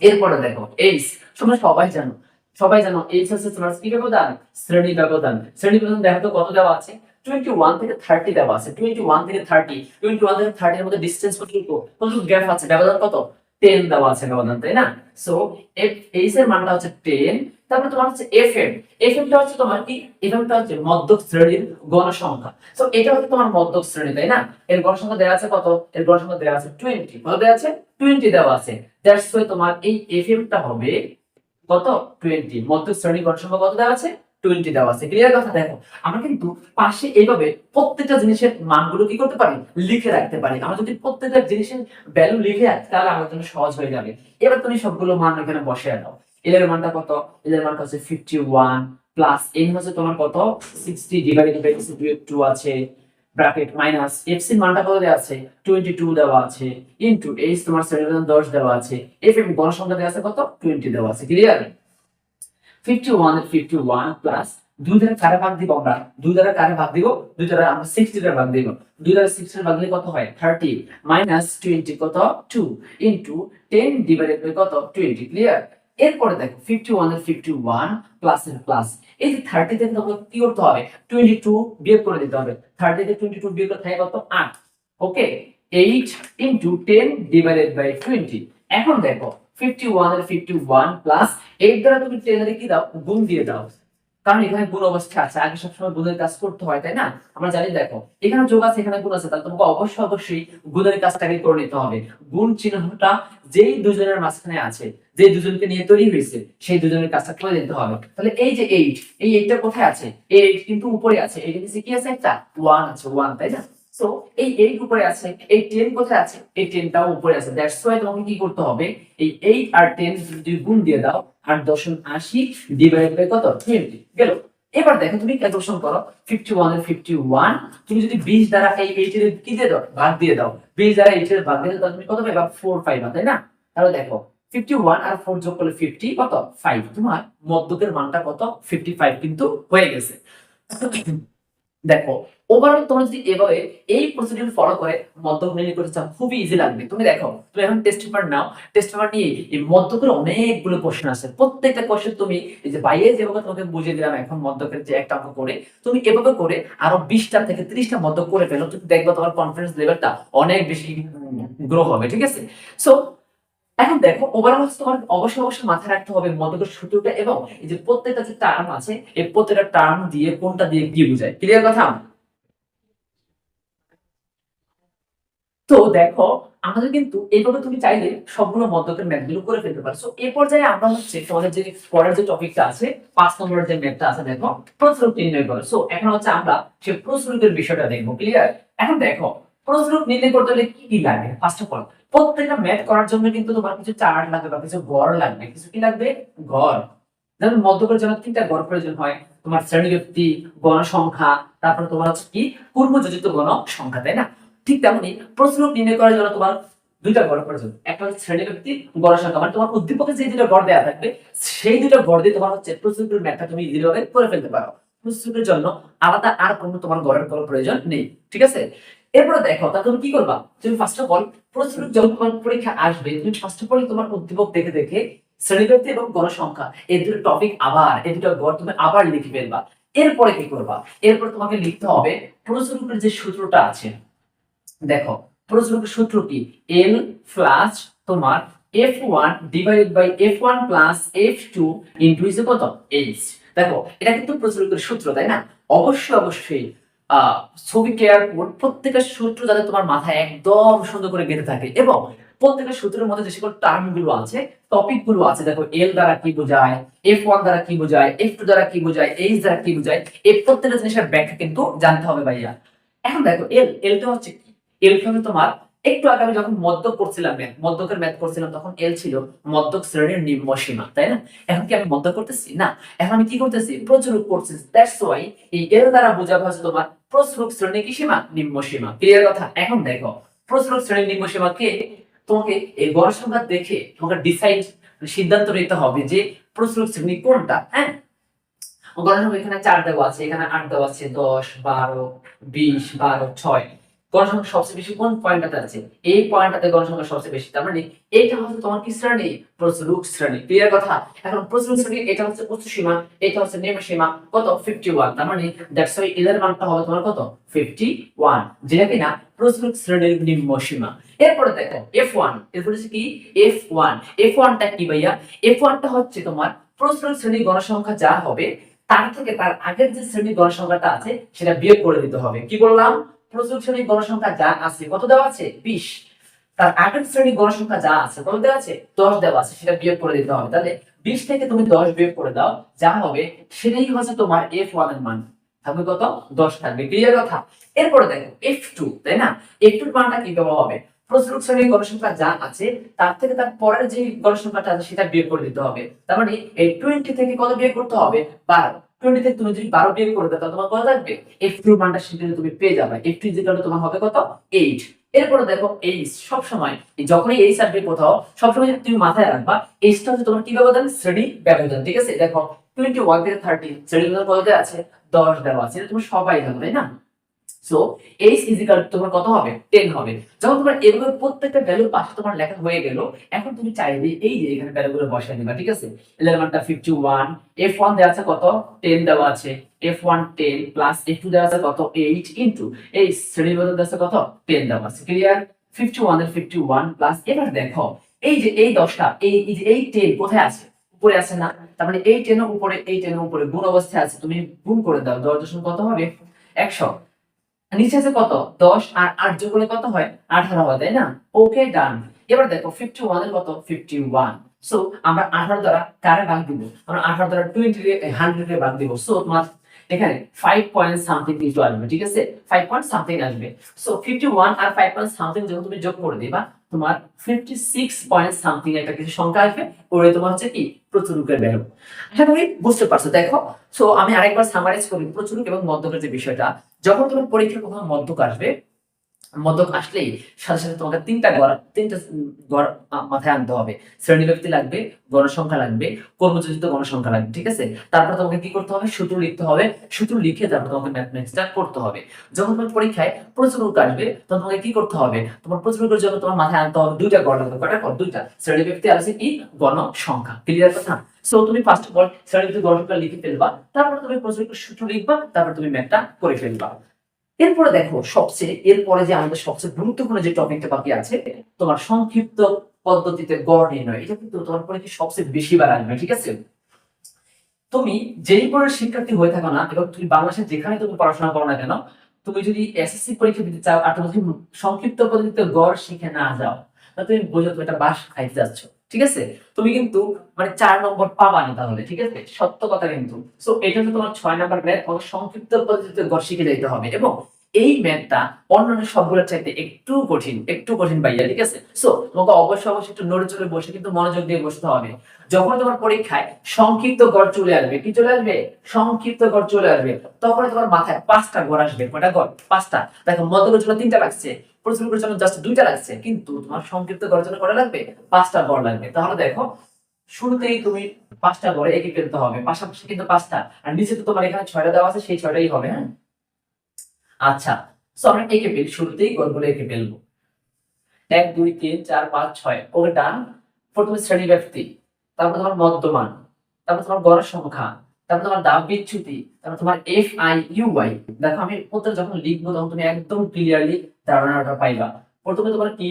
এরপরে দেখো এইচ, তোমরা সবাই জানো, সবাই জানো এইচ হচ্ছে তোমার কি ব্যবধান? শ্রেণী ব্যবধান। শ্রেণী ব্যবধান দেখো তো কত দেওয়া আছে 21 থেকে 30 দেওয়া আছে। 21 থেকে 30, 21 থেকে 30 এর মধ্যে ডিসটেন্স কতটুকু, কতটুকু গ্যাপ আছে? ব্যবধান কত 10 দেওয়া আছে ব্যবধান, তাই না? সো এফ এইচ এর মানটা হচ্ছে 10। তারপরে তোমার হচ্ছে এফএম। এফএমটা হচ্ছে তোমার কি? এফএমটা হচ্ছে মধ্যক শ্রেণীর গণসংখ্যা। সো এটা হচ্ছে তোমার মধ্যক শ্রেণী, তাই না? এর গণসংখ্যা দেওয়া আছে কত? এর গণসংখ্যা দেওয়া আছে 20। কত দেওয়া আছে? 20 দেওয়া আছে। দ্যাটস ওয়াই তোমার এই এফএমটা হবে কত 20। মধ্যক শ্রেণীর গণসংখ্যা কত দেওয়া আছে 20 দেওয়া আছে। ক্লিয়ার কথা? দেখো আমরা কিন্তু পাশে এইভাবে প্রত্যেকটা জিনিসের মানগুলো কি করতে পারি? লিখে রাখতে পারি। আমরা যদি প্রত্যেকটা জিনিসের ভ্যালু লিখে রাখি তাহলে আমাদের জন্য সহজ হয়ে যাবে। এবার তুমি সবগুলো মান এখানে বসিয়ে দাও। এল এর মানটা কত? এল এর মানটা হচ্ছে 51 প্লাস এন হচ্ছে তোমার কত 60 ডিভাইডেড বাই 2 আছে, ব্র্যাকেট মাইনাস এফসি এর মানটা কত দেওয়া আছে 22 দেওয়া আছে, ইনটু এইচ তোমার 710 দেওয়া আছে, এফ এম গণসংখ্যা দেওয়া আছে কত 20 দেওয়া আছে। ক্লিয়ার? 51 এর 51 প্লাস 2 দ্বারা কারে ভাগ দিব আমরা? 2 দ্বারা কারে ভাগ দিব? 2 দ্বারা আমরা 60 দ্বারা ভাগ দিব। 2 দ্বারা 60 ভাগ দিলে কত হয় 30 মাইনাস 20 কত 2 ইনটু 10 ডিভাইডেড বাই কত 20। ক্লিয়ার? এরপরে দেখো 51 এর 51 প্লাস এর প্লাস, এই যে 30 থেকে তোমাকে কি করতে হবে 22 বিয়োগ করে দিতে হবে। 30 থেকে 22 বিয়োগ করতে হয় কত 8। ওকে, 8 ইনটু 10 ডিভাইডেড বাই 20। এখন দেখো 51 এর 51 প্লাস 8 দ্বারা তুমি 10 এর কি দাও গুণ দিয়ে দাও, কারণ এখানে গুণ অবস্থা আছে, আগে সবসময় গুণের কাজ করতে হয়, তাই না? আমরা জানি দেখো এখানে যোগ আছে এখানে গুণ আছে, তাহলে তোমাকে অবশ্যই গুণের কাজটাকে করে নিতে হবে। গুণ চিহ্নটা যেই দুজনের মাঝখানে আছে, যে দুজনকে নিয়ে তৈরি হয়েছে সেই দুজনের কাজটা করে দিতে হবে। তাহলে এই যে 8, এই 8টা কোথায় আছে? এই 8 কিন্তু উপরে আছে, এই নিচে কি আছে একটা 1 আছে, 1, তাই না? সো এই 8 উপরে আছে, এই 10 কোথায় আছে? এই 10টাও উপরে আছে। দ্যাটস ওয়াই তোমাকে কি করতে হবে এই 8 আর 10 যদি গুণ দিয়ে দাও 8.80 ডিভাইড বাই কত 20 গেল। এবার দেখো তুমি ক্যালকুলেশন করো 51 এর 51 তুমি যদি 20 দ্বারা এই 8 এর কি দিয়ে দাও ভাগ দিয়ে দাও, 20 দ্বারা 8 এর ভাগ দিয়ে দাও তুমি কত পাবে 4 পাইবা, তাই না? তাহলে দেখো 51 আর 4 যোগ করলে 50 কত 5, তোমার মধ্যকের মানটা কত 55 কিন্তু হয়ে গেছে। দেখো ওভারঅল তোমরা যদি এভাবে এই প্রসিডিউর ফলো করে মধ্যক নির্ণয় করতে চাও খুবই ইজি লাগবে। তুমি দেখো তুমি এখন টেস্ট পেপার নাও, টেস্ট পেপার নিয়ে এই মধ্যকের অনেকগুলো কোশ্চেন আছে, প্রত্যেকটা কোশ্চেন তুমি এই যে বাইরে যেভাবে তোমাকে বুঝিয়ে দিলাম এখন মধ্যকের যে একটা অঙ্ক করে তুমি এভাবে করে আরো 20টা থেকে 30টা মধ্যক করে ফেলো, তুমি দেখবা তোমার কনফিডেন্স লেভেলটা অনেক বেশি গ্রো হবে, ঠিক আছে? সো এখন দেখো ওভারঅল তোমার অবশ্যই মাথায় রাখতে হবে মধ্যকের সূত্রটা এবং এই যে প্রত্যেকটা যে টার্ম আছে এই প্রত্যেকটা টার্ম দিয়ে কোনটা দিয়ে কি বোঝায়। ক্লিয়ার কথা? তো দেখো আমাদের কিন্তু এইভাবে তুমি চাইলে সবগুলো মধ্যকের ম্যাথগুলো করে ফেলতে পারো। সো এই পর্যায়ে আমরা হচ্ছে তোমাদের যে পরের যে টপিকটা আছে 5 নম্বরের যে ম্যাথটা আছে দেখো প্রশ্রূপ নির্ণয় করো। সো এখন হচ্ছে আমরা সেই প্রশ্রূপের বিষয়টা দেখবো। ক্লিয়ার? এখন দেখো প্রশ্রূপ নির্ণয় করতে হলে কি কি লাগে? ফার্স্ট অফ অল প্রত্যেকটা ম্যাথ করার জন্য কিন্তু তোমার কিছু চার্ট লাগবে বা কিছু গড় লাগবে। কিছু কি লাগবে? গড়। যেমন মধ্যকের জন্য 3টা গড় প্রয়োজন হয়, তোমার শ্রেণীব্যক্তি, গণসংখ্যা, তারপর তোমার হচ্ছে কি পূর্বযোজিত গণসংখ্যা, তাই না? ঠিক তেমনি প্রশ্রুপ নির্ণয় করার জন্য তোমার দুইটা গড় প্রয়োজন, একটা হচ্ছে শ্রেণীব্যক্তি গড় সংখ্যা, মানে তোমার উদ্দীপকে যে দুটো গড় দেওয়া থাকবে সেই দুটো গড় দিয়ে তোমার হচ্ছে প্রশ্রুপের ম্যাথটা তুমি ইজিলি ভাবে করে ফেলতে পারো। প্রশ্রুপের জন্য আলাদা আর কোনো তোমার গড়ের কোনো প্রয়োজন নেই, ঠিক আছে। এরপরে দেখো তা তুমি কি করবা, তুমি ফার্স্ট অফ অল প্রশ্রুপ যখন তোমার পরীক্ষা আসবে তুমি ফার্স্ট অফ অল তোমার উদ্দীপক দেখে দেখে শ্রেণীব্যক্তি এবং গড় সংখ্যা এই দুটো টপিক আবার এই দুটো গড় তুমি আবার লিখে ফেলবা। এরপরে কি করবা, এরপর তোমাকে লিখতে হবে প্রশ্রুপের যে সূত্রটা আছে। দেখো প্রশ্রুপের সূত্র কি, এল প্লাস তোমার f1 divided by f1 plus f2 into is কত h। দেখো এটা কিন্তু প্রশ্রুপের সূত্র, তাই না? অবশ্যই অবশ্যই ছবি কেয়ারফুল, প্রত্যেকটা সূত্র যাতে তোমার মাথায় একদম সুন্দর করে গেঁথে থাকে এবং প্রত্যেকটা সূত্রের মধ্যে যে সকল টার্ম গুলো আছে, টপিক গুলো আছে, দেখো এল দ্বারা কি বোঝায়, f1 দ্বারা কি বোঝায়, f2 দ্বারা কি বোঝায়, h দ্বারা কি বোঝায়, এই প্রত্যেকটা জিনিসের ব্যাখ্যা কিন্তু জানতে হবে ভাইয়া। এখন দেখো এলটা হচ্ছে কি, এলটা হচ্ছে তোমার, একটু আগে আমি যখন মদ্যক করছিলাম মদ্যকের ম্যাথ করছিলাম তখন এল ছিল মদ্যক শ্রেণীর নিম্ন সীমা, তাই না? এখন কি আমি মদ্যক করতেছি না, এখন আমি কি করতেছি, প্রচুর করছি। দ্যাটস ওয়াই এই এল দ্বারা বোঝানো হচ্ছে তোমার প্রশ্রুপ শ্রেণী কি সীমা, নিম্ন সীমা। ক্লিয়ার কথা? এখন দেখো প্রশ্রুপ শ্রেণীর নিম্ন সীমা কে, তোমাকে এই গড় সংখ্যা দেখে তোমাকে ডিসাইড সিদ্ধান্ত নিতে হবে যে প্রশ্রুপ শ্রেণী কোনটা। হ্যাঁ, গড় সংখ্যা এখানে 4 দেওয়া আছে, এখানে 8 দেওয়া আছে, 10 12 20 12 6। গড় সংখ্যা সবচেয়ে বেশি কোন পয়েন্টটাতে আছে, এই পয়েন্টটাতে গড় সংখ্যা সবচেয়ে বেশি, তার মানে এটা হচ্ছে তোমার কি শ্রেণী, প্রশ্রুপ শ্রেণী। ক্লিয়ার কথা? এখন প্রশ্রুপ শ্রেণী এটা হচ্ছে উচ্চ সীমা, এটা হচ্ছে নিম্ন সীমা, কত 51, তার মানে দ্যাটস ওয়াই এর মানটা হবে তোমার কত 51, যেটা কিনা প্রশ্রুপ শ্রেণীর নিম্ন সীমা। এরপরে দেখো f1, এরপর হচ্ছে কি f1, f1টা কি ভাইয়া, f1টা হচ্ছে তোমার প্রশ্রুপ শ্রেণীর গণসংখ্যা যা হবে তার থেকে তার আগের যে শ্রেণীর গণসংখ্যাটা আছে সেটা বিয়োগ করে দিতে হবে। কি বললাম, প্রশ্রুপ শ্রেণীর গণসংখ্যা যা আছে কত দেওয়া আছে 20, তার আগের শ্রেণীর গণসংখ্যা যা আছে কত দেওয়া আছে 10 দেওয়া আছে, সেটা বিয়োগ করে দিতে হবে। তাহলে 20 থেকে তুমি 10 বিয়োগ করে দাও, যা হবে সেটাই হচ্ছে তোমার f1 এর মান, থাকবে কত 10 থাকবে। ক্লিয়ার কথা? এরপরে দেখো f2, তাই না? f2 এর মানটা কি দেওয়া হবে, প্রশ্রুপ শ্রেণীর গণসংখ্যা যা আছে তার থেকে তার পরের যে গণসংখ্যাটা আছে সেটা বিয়োগ করে দিতে হবে। তার মানে এই 20 থেকে কত বিয়োগ করতে হবে 12, 20 থেকে তুমি যদি 12 বিয়োগ করে দাও তাহলে তোমার কত থাকবে, f2 এর মানটা সেটা তুমি পেয়ে যাবে। f2 তোমার হবে কত 8। এরপরে দেখো এইচ, সব সময় যখনই এইচ আসবে কোথাও সবসময় তুমি মাথায় রাখবা এইচটা হচ্ছে তোমার কি ব্যবধান, শ্রেণী ব্যবধান। ঠিক আছে? দেখো 21 থেকে 30 শ্রেণী ব্যবধান কত দেওয়া আছে 10 দেওয়া আছে, এটা তুমি সবাই জানো, তাই না? সো h ইজিক্যাল তোমার কত হবে 10 হবে। যখন তোমার এভাবে প্রত্যেকটা ভ্যালুর পাশে তোমার লেখা হয়ে গেল, এখন তুমি চাইলে এই যে এখানে ভ্যালুগুলো বসায় দিবা। ঠিক আছে? এল এর মানটা 51, f1 দেওয়া আছে কত 10 দেওয়া আছে, f1 10 প্লাস f2 দেওয়া আছে কত 8 ইনটু এই শ্রেণীর মধ্যে দেওয়া আছে কত 10 দেওয়া আছে। ক্লিয়ার? 51 এর 51 প্লাস, এবার দেখো এই যে এই 10টা এই যে এই 10 কোথায় আছে, উপরে আছে না? তার মানে এই 10 এর উপরে এই 10 এর উপরে গুণ অবস্থায় আছে, তুমি গুণ করে দাও, 10 দশমিক কত হবে 100, নিচে আছে কত 10 আর 8 যোগ করলে কত হয় 18 হয়, তাই না? ওকে ডান। এবার দেখো 51 এর কত 51, সো আমরা 18 দ্বারা কারে ভাগ দিব, আমরা 18 দ্বারা 20 কে 100 কে ভাগ দিব। সো তোমার এখানে 5 পয়েন্ট সামথিং কিছু আসবে। ঠিক আছে? 5 পয়েন্ট সামথিং আসবে। সো 51 আর 5 পয়েন্ট সামথিং যখন তুমি যোগ করে দিবা তোমার 56 পয়েন্ট সামথিং একটা কিছু সংখ্যা আসবে, ওরে তোমার হচ্ছে কি প্রচুরকের ভ্যালু। আশা করি বুঝতে পারছো। দেখো সো আমি আরেকবার সামারাইজ করি প্রচুরক এবং মধ্যকের যে বিষয়টা। যখন তোমার পরীক্ষায় কখনো মধ্যক আসবে, মধ্যক আসলেই সাথে সাথে তোমাকে তিনটা গড় মাথায় আনতে হবে। শ্রেণী ব্যক্তি লাগবে, গণসংখ্যা লাগবে, কর্মযোজিত গণসংখ্যা লাগবে। ঠিক আছে? তারপর তোমাকে কি করতে হবে, সূত্র লিখতে হবে, সূত্র লিখে তারপর তোমাকে ম্যাথমেটিক্সটা করতে হবে। যখন তোমার পরীক্ষায় প্রচুরক আসবে তখন তোমাকে কি করতে হবে, তোমার প্রচুরকের জন্য তোমার মাথায় আনতে হবে দুইটা গড় লাগবে। কয়টা গড়? দুইটা। শ্রেণী ব্যক্তি আর আছে কি গণসংখ্যা। ক্লিয়ার কথা? সো তুমি ফার্স্ট অফ অল শ্রেণী ব্যক্তি গণসংখ্যা লিখে ফেলবা, তারপর তুমি প্রচুরকের সূত্র লিখবা, তারপর তুমি ম্যাথটা করে ফেলবা। এরপরে দেখো এরপরে যে আমাদের সবচেয়ে গুরুত্বপূর্ণ যে টপিকটা বাকি আছে তোমার সংক্ষিপ্ত পদ্ধতিতে গড় নির্ণয়, এটা কিন্তু তোমার পরীক্ষায় সবচেয়ে বেশি বার আসবে। ঠিক আছে? তুমি যেই বোর্ডের শিক্ষার্থী হয়ে থাকো না এবং তুমি বাংলাদেশের যেখানে তুমি পড়াশোনা করো না কেন, তুমি যদি এসএসসি পরীক্ষা দিতে চাও আর তুমি যদি সংক্ষিপ্ত পদ্ধতিতে গড় শিখে না যাও তাহলে তুমি বোঝো তুমি একটা বাস খাইতে যাচ্ছ। ঠিক আছে? তুমি কিন্তু মানে 4 নম্বর পাবা না তাহলে। ঠিক আছে? সত্য কথা কিন্তু। সো এটা হচ্ছে তোমার 6 নাম্বার ম্যাথ, সংক্ষিপ্ত পদ্ধতিতে গড় শিখে যাইতে হবে এবং এই ম্যাথটা অন্যান্য সবগুলোর চাইতে একটু কঠিন ভাইয়া। ঠিক আছে? সো তোমাকে অবশ্যই একটু নড়ে চড়ে বসে কিন্তু মনোযোগ দিয়ে বসতে হবে। যখন তোমার পরীক্ষায় সংক্ষিপ্ত গড় চলে আসবে, কি চলে আসবে, সংক্ষিপ্ত গড় চলে আসবে, তখন তোমার মাথায় 5টা গড় আসবে। কয়টা গড়? 5টা। দেখো মধ্যকের জন্য 3টা লাগছে, প্রচুর জন্য জাস্ট 2টা লাগছে, কিন্তু তোমার সংক্ষিপ্ত করার জন্য কটা লাগবে? 5টা গড় লাগবে। তাহলে দেখো শুরুতেই তুমি 5টা গড়ে এঁকে ফেলতে হবে, পাশাপাশি কিন্তু 5টা, আর নিচে তো তোমার এখানে 6টা দেওয়া আছে, সেই 6টাই হবে। হ্যাঁ, আচ্ছা, সো আমরা এঁকে ফেলি, শুরুতেই গড়গুলো এঁকে ফেলবো। 1 2 3 4 5 6, ওকে ডান। প্রথমে শ্রেণী ব্যাপ্তি, তারপর তোমার মধ্যমান, তারপর তোমার গড় সংখ্যা, তারপর তোমার ধাপ বিচ্যুতি, তারপর তোমার এফ আই ইউ ওয়াই। দেখো আমি উত্তর যখন লিখবো তখন তুমি একদম ক্লিয়ারলি ধারণাটা পাইবা। প্রথমে তোমার কি?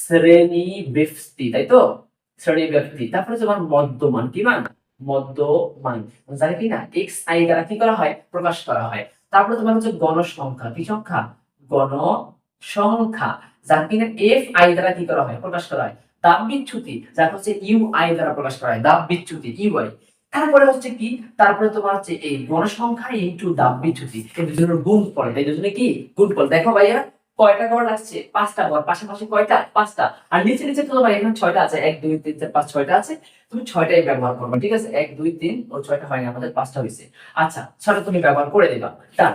শ্রেণী ব্যাপ্তি, তাই তো? শ্রেণী ব্যাপ্তি, তারপরে তোমার মধ্যমান, কি মান? মধ্যমান, জানি কি না, এক্স আই দ্বারা কি করা হয়? প্রকাশ করা হয়। তারপরে তোমার হচ্ছে গণসংখ্যা, কি সংখ্যা? গণসংখ্যা, যার কিনা এফ আই দ্বারা কি করা হয়? প্রকাশ করা হয়। দাব বিচ্যুতি, যার হচ্ছে ইউ আই দ্বারা প্রকাশ করা হয়, দাব বিচ্যুতি ইউ আই। তারপরে হচ্ছে কি? তারপরে তোমার হচ্ছে এই গণসংখ্যা ইনটু দাব বিচ্যুতি, এই দুজনের গুণফল, এই দুজনে কি? গুণফল। দেখো ভাইয়া কয়টা গড় আসছে? 5টা গড়, পাশাপাশি কয়টা? 5টা, আর নিচে নিচে তো ভাই এখানে 6টা আছে, 1 2 3 4 5 6টা আছে, তুমি 6টাই ব্যবহার করবে, ঠিক আছে? 1 2 3 ও 6টা হয়নি, আমাদের 5টা হয়েছে। আচ্ছা, 6টা তুমি ব্যবহার করে দিবা, ডান।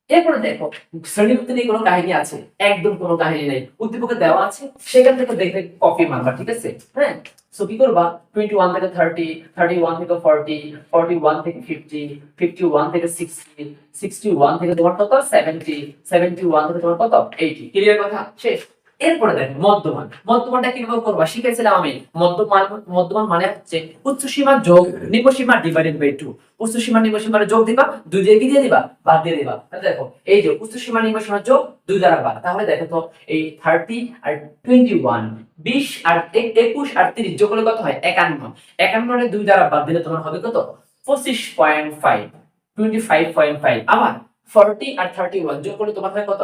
এরপরে দেখো শ্রেণীবৃত্তি নিয়ে কোনো কাহিনী আছে? একদম কোনো কাহিনী নেই, উদ্দীপকে দেওয়া আছে, সেখান থেকে দেখে কপি মারবা, ঠিক আছে? হ্যাঁ, সো কি করবা? 21 থেকে 30, 31 থেকে 40, 41 থেকে 50, 51 থেকে 60, 61 থেকে তোমার কত? 70, 71 থেকে তোমার কত? 80। ক্লিয়ার কথা? শেষ। এরপরে দেখো মধ্যমান, মধ্যমানটা কিভাবে করবা শিখেছিলাম আমি। মধ্যমান, মধ্যমান মানে হচ্ছে উচ্চ সীমা যোগ নিম্ন সীমা ডিভাইডেড বাই 2। উচ্চ সীমা নিম্ন সীমার যোগ দিবা, 2 দিয়ে কি দিয়ে দিবা? বাদ দিয়ে দিবা। তাহলে দেখো এই যে উচ্চ সীমা নিম্ন সীমা যোগ 2 দ্বারা বাদ, তাহলে দেখো তো এই 30 আর 21, 20 আর 21 আর 30 যোগ করলে কত হয়? 51। 51 এর 2 দ্বারা বাদ দিলে তোমার হবে কত? 25.5, 25.5। আবার 40 আর 31 যোগ করলে তোমার হয় কত?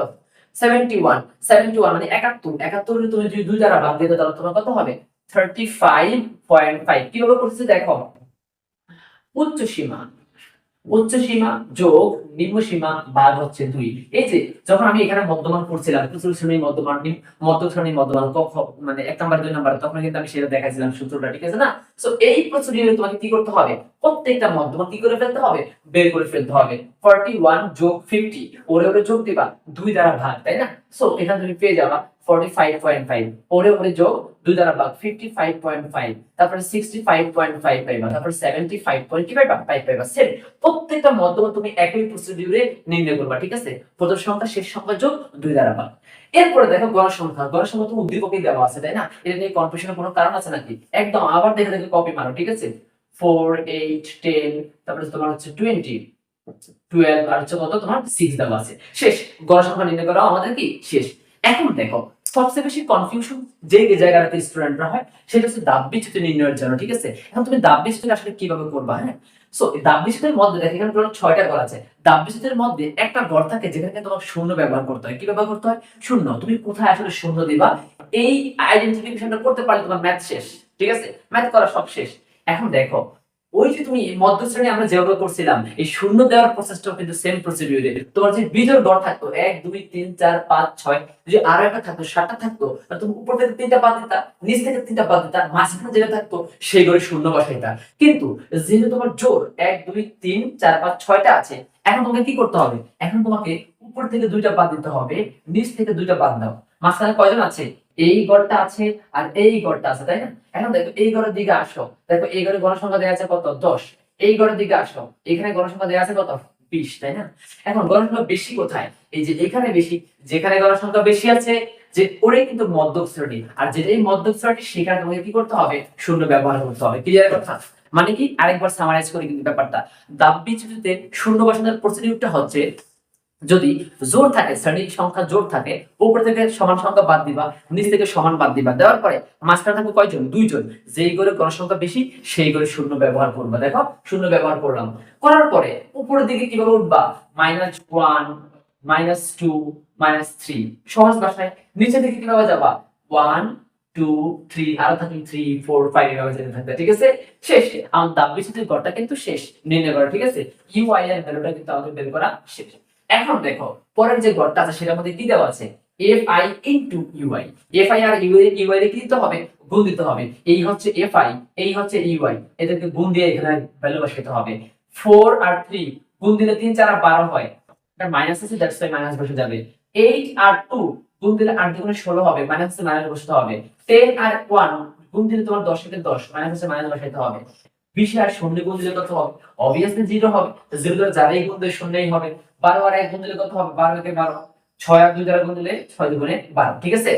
71, 71 মানে 71, 71 তুমি যদি 2 দ্বারা ভাগ দিতে তাহলে তোমার কত হবে? 35.5। কিভাবে করতেছে দেখো, উচ্চ সীমা, উচ্চ সীমা যোগ নিম্ন সীমা ভাগ হচ্ছে 2। এই যে যখন আমি এখানে মধ্যমান করছিলাম, প্রচুর শ্রেণীর মধ্যমান, মধ্য শ্রেণীর মধ্যমান, মানে 1 নাম্বার 2 নাম্বার, তখন কিন্তু আমি সেটা দেখাইছিলাম সূত্রটা, ঠিক আছে না? সো এই প্রসিডিউরে তোমাকে কি করতে হবে? প্রত্যেকটা মধ্যমান কি করে ফেলতে হবে? বের করে ফেলতে হবে। 41 যোগ 50, ওরে ওরে যোগ দিবা, 2 দ্বারা ভাগ, তাই না? সো এখানে তুমি পেয়ে যাবা 45.5, ওরে ওরে যোগ 2 দ্বারা ভাগ 55.5, তারপরে 65.5 পাইবা, তারপর 75 কি পাইবা? 5 পাইবা। সেম প্রত্যেকটা মধ্যমান তুমি একই প্রসিডিউরে নির্ণয় করবা, ঠিক আছে? প্রথম সংখ্যা শেষ সংখ্যা যোগ 2 দ্বারা ভাগ। এরপরে দেখো গড়সংখ্যা, গড়সংখ্যা তো উদ্দীপকেই দেওয়া আছে, তাই না? এটা নিয়ে কনফিউশনের কোনো কারণ আছে নাকি? একদম আবার দেখে দেখে কপি মারো, ঠিক আছে? 4 8 10, তারপরে তোমার হচ্ছে 20, 12 আর হচ্ছে কত? তোমার 6 দেওয়া আছে। শেষ, গড়সংখ্যা নির্ণয় করা আমাদের কি শেষ। এখন দেখো সবচেয়ে বেশি কনফিউশন যে জায়গাটাতে স্টুডেন্টরা হয় সেটা হচ্ছে দাব বিচ্যুতি নির্ণয়ের জন্য, ঠিক আছে? এখন তুমি দাব বিচ্যুতি আসলে কিভাবে করবা? হ্যাঁ, সো দাব বিচ্যুতির মধ্যে দেখো এখানে টোটাল 6টা ঘর আছে। দাব বিচ্যুতির মধ্যে একটা ঘর থাকে যেখানে তোমাকে শূন্য ব্যবহার করতে হয়। কি ব্যবহার করতে হয়? শূন্য। তুমি কোথায় আসলে শূন্য দিবা, এই আইডেন্টিফিকেশনটা করতে পারলে তোমার ম্যাথ শেষ, ঠিক আছে? ম্যাথ করা সব শেষ। এখন দেখো ওই যে তুমি মধ্য শ্রেণী আমরা যেভাবে করছিলাম, এই শূন্য দেওয়ার প্রসেসটাও কিন্তু সেম প্রসিডিউরে। তোমার যে বিজোড় গড় থাকতো 1 2 3 4 5 6, যদি আরো একটা থাকতো 7টা থাকতো, তাহলে তুমি উপর থেকে 3টা বাদ দিতা, নিচ থেকে 3টা বাদ দিতা, মাঝখানে যেটা থাকতো সেই ঘরে শূন্য বসাইতা। কিন্তু যেহেতু তোমার জোড় 1 2 3 4 5 6টা আছে, এখন তোমাকে কি করতে হবে? এখন তোমাকে উপর থেকে 2টা বাদ দিতে হবে, নিচ থেকে 2টা বাদ দাও। মাঝখানে কয়জন আছে? এই গড়টা আছে আর এই গড়টা আছে, তাই না? এখন দেখো এই ঘরের দিকে আসো, দেখো এই ঘরে গণসংখ্যা দেওয়া আছে কত? 10। এই ঘরের দিকে আসো, এখানে গণসংখ্যা দেওয়া আছে কত? 20, তাই না? এখন গণসংখ্যা বেশি কোথায়? এই যে এখানে বেশি, যেখানে গণসংখ্যা বেশি আছে যে ওরে কিন্তু মধ্যক শ্রেণী, আর যেটাই মধ্যক শ্রেণী সেখানে তোমাকে কি করতে হবে? শূন্য ব্যবহার করতে হবে। ক্লিয়ার কথা? মানে কি, আরেকবার সামারাইজ করি কিন্তু ব্যাপারটা। দাব বিচ্যুতিতে শূন্য বসানোর প্রসিডিউরটা হচ্ছে, যদি জোড় থাকে, শ্রেণীর সংখ্যা জোড় থাকে, উপর থেকে সমান সংখ্যা বাদ দিবা, নিচ থেকে সমান বাদ দিবা, দেওয়ার পরে মাঝখানে থাকবে কয়জন? 2জন। যেই ঘরে গণসংখ্যা বেশি সেই ঘরে শূন্য ব্যবহার করবা। দেখো শূন্য ব্যবহার করলাম, করার পরে উপরের দিকে কিভাবে উঠবা? -1 -2 -3, সহজ ভাষায়। নিচের দিকে কিভাবে যাবা? 1 2 3, আরো থাকবে 3 4 5, এভাবে যেতে থাকবে, ঠিক আছে? শেষ। আমার দাব বিচ্যুতির গড়টা কিন্তু শেষ নির্ণয় করা, ঠিক আছে? ইউআই এর ভ্যালুটা কিন্তু আমাদের বের করা শেষ। এখন দেখো পরের যে ঘরটা আছে সেটার মধ্যে কি দেওয়া আছে? fi into ui. fi আর ইউআই রে কি দিতে হবে? গুণ দিতে হবে। এই হচ্ছে fi, এই হচ্ছে ইউআই, এদেরকে গুণ দিয়ে এখানে ভ্যালু বসাতে হবে। 4 আর 3 গুণ দিলে 3 4 আর 12 হয়, এটা মাইনাস আছে, দ্যাটস ওয়াই মাইনাস বসে যাবে। 8 আর 2 গুণ দিলে 8 দুগুণে 16 হবে, মাইনাস মাইনাস বসাতে হবে। 10 আর 1 গুণ দিলে তোমার 10 থেকে 10, মাইনাস মাইনাস বসাতে হবে। 20 আর 0 গুণ দিলে কত হবে? অবভিয়াসলি 0 হবে, 0 দ্বারা যারাই গুণ দেয় 0ই হবে। 12 আর 1 গুণ দিলে কত হবে? 12 কে 12। 6 আর 2 দ্বারা গুণ দিলে 6 দুগুণে 12, ঠিক আছে?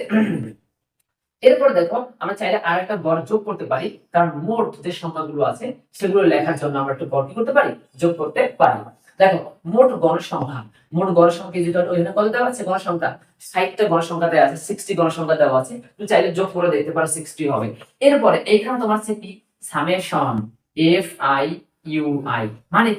এরপর দেখো আমরা চাইলে আরেকটা গড় যোগ করতে পারি, কারণ মোট যে সংখ্যাগুলো আছে সেগুলো লেখার জন্য আমরা একটু গড় কি করতে পারি? যোগ করতে পারি। দেখো মোট গড় সংখ্যা, মোট গড় সংখ্যা যেটা ওইখানে কত দেওয়া আছে? গড় সংখ্যা 60টা গড় সংখ্যা দেওয়া আছে, 60 গড় সংখ্যা দেওয়া আছে, তুমি চাইলে যোগ করে দেখতে পারো 60 হবে। এরপরে এইখানে তোমার আছে কি? Summation f i u I, মানে